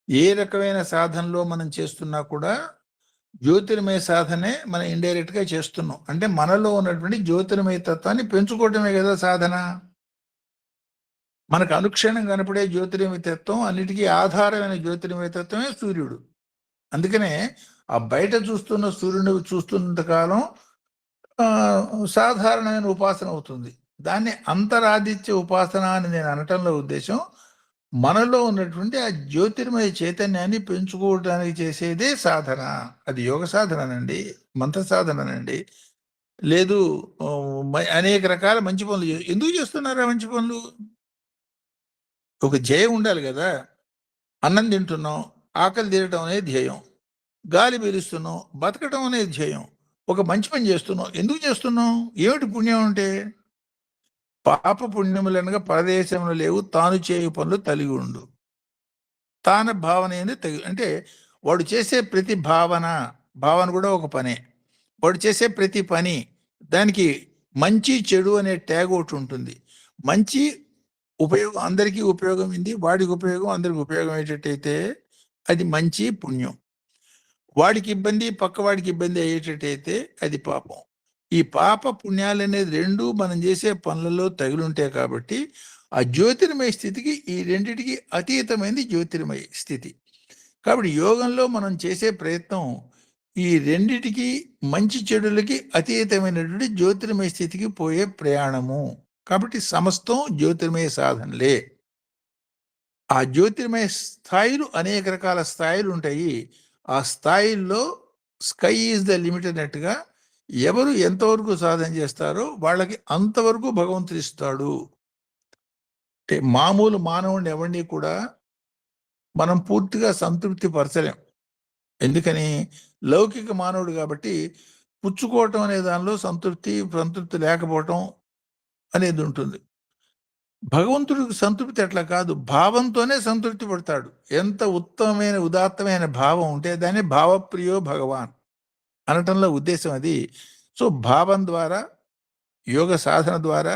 ఏ రకమైన సాధనలో మనం చేస్తున్నా కూడా జ్యోతిర్మయ సాధనే మనం ఇండైరెక్ట్ గా చేస్తున్నాం. అంటే మనలో ఉన్నటువంటి జ్యోతిర్మయ తత్వాన్ని పెంచుకోవటమే కదా సాధన. మనకు అనుక్షణం కనపడే జ్యోతిర్మయ తత్వం, అన్నిటికీ ఆధారమైన జ్యోతిర్మయ తత్వమే సూర్యుడు. అందుకనే ఆ బయట చూస్తున్న సూర్యుడు చూస్తున్నంత కాలం సాధారణమైన ఉపాసన అవుతుంది. దాన్ని అంతరాదిత్య ఉపాసన అని నేను అనటంలో ఉద్దేశం, మనలో ఉన్నటువంటి ఆ జ్యోతిర్మయ చైతన్యాన్ని పెంచుకోవడానికి చేసేదే సాధన. అది యోగ సాధననండి, మంత్ర సాధననండి. లేదు అనేక రకాల మంచి పనులు ఎందుకు చేస్తున్నారా? మంచి పనులు ఒక ధ్యేయం ఉండాలి కదా. అన్నం తింటున్నాం, ఆకలి తీరటం అనేది ధ్యేయం. గాలి పీలుస్తున్నాం, బతకటం అనేది ధ్యేయం. ఒక మంచి పని చేస్తున్నాం, ఎందుకు చేస్తున్నాం? ఏమిటి పుణ్యం అంటే? పాప పుణ్యములనగా పరదేశంలో లేవు, తాను చేయు పనులు తలిగి ఉండు. తాన భావన ఏంది అంటే వాడు చేసే ప్రతి భావన కూడా ఒక పనే. వాడు చేసే ప్రతి పని దానికి మంచి చెడు అనే ట్యాగ్ ఒకటి ఉంటుంది. మంచి ఉపయోగం అందరికీ ఉపయోగం ఉంది, వాడికి ఉపయోగం అందరికి ఉపయోగం అయ్యేటట్టయితే అది మంచి పుణ్యం. వాడికి ఇబ్బంది పక్కవాడికి ఇబ్బంది అయ్యేటట్టయితే అది పాపం. ఈ పాప పుణ్యాలు అనేది రెండు మనం చేసే పనులలో తగిలుంటే కాబట్టి ఆ జ్యోతిర్మయ స్థితికి ఈ రెండిటికి అతీతమైనది జ్యోతిర్మయ స్థితి. కాబట్టి యోగంలో మనం చేసే ప్రయత్నం ఈ రెండిటికి మంచి చెడులకి అతీతమైనటువంటి జ్యోతిర్మయ స్థితికి పోయే ప్రయాణము. కాబట్టి సమస్తం జ్యోతిర్మయ సాధనలే. ఆ జ్యోతిర్మయ స్థాయిలు అనేక రకాల స్థాయిలు ఉంటాయి. ఆ స్థాయిల్లో స్కై ఈజ్ ద లిమిట్ అన్నట్టుగా ఎవరు ఎంతవరకు సాధన చేస్తారో వాళ్ళకి అంతవరకు భగవంతుడు ఇస్తాడు. అంటే మామూలు మానవుడిని ఎవరిని కూడా మనం పూర్తిగా సంతృప్తి పరచలేం. ఎందుకని? లౌకిక మానవుడు కాబట్టి పుచ్చుకోవటం అనే దానిలో సంతృప్తి లేకపోవటం అనేది ఉంటుంది. భగవంతుడికి సంతృప్తి అట్లా కాదు, భావంతోనే సంతృప్తి పడతాడు. ఎంత ఉత్తమమైన ఉదాత్తమైన భావం ఉంటే దాన్ని భావప్రియో భగవాన్ అనటంలో ఉద్దేశం అది. సో భావం ద్వారా, యోగ సాధన ద్వారా,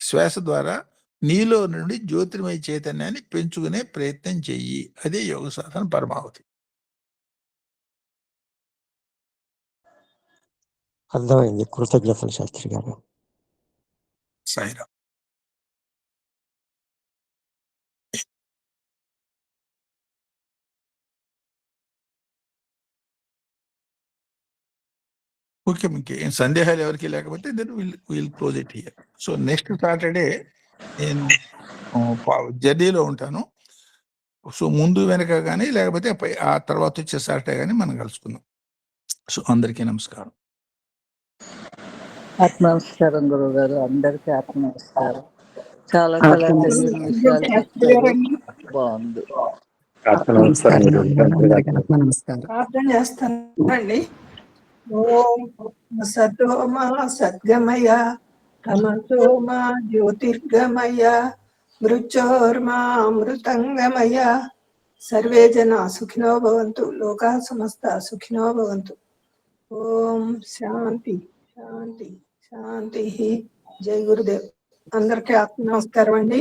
శ్వాస ద్వారా నీలో నుండి జ్యోతిర్మయ చైతన్యాన్ని పెంచుకునే ప్రయత్నం చెయ్యి. అదే యోగ సాధన పరమావధి. అర్థమైంది. కృతజ్ఞతలు శాస్త్రి గారు. సాయిరాం. ఓకే, ఇంకేం సందేహాలు ఎవరికి లేకపోతే then will close it here. So next Saturday నేను జర్నీలో ఉంటాను. సో ముందు వెనక కానీ లేకపోతే ఆ తర్వాత వచ్చే సాటర్డే కానీ మనం కలుసుకుందాం. సో అందరికీ నమస్కారం. ఆత్మ నమస్కారం గురువు గారు. అందరికీ ఆత్మ నమస్కారం. చాలా తెలియని విషయాలు చెప్పారు, బాగుంది. ప్రార్థన చేస్తానండి. ఓం సతోమా సద్గమయ తమసోమా జ్యోతిర్గమయ మృత్యోర్మా అమృతంగమయ. సర్వే జనా సుఖినో భవంతు, లోకా సమస్త సుఖినో భవంతు. ఓం శాంతి శాంతి శాంతి. జై గురుదేవ్. అందరికీ ఆత్మ నమస్కారం అండి.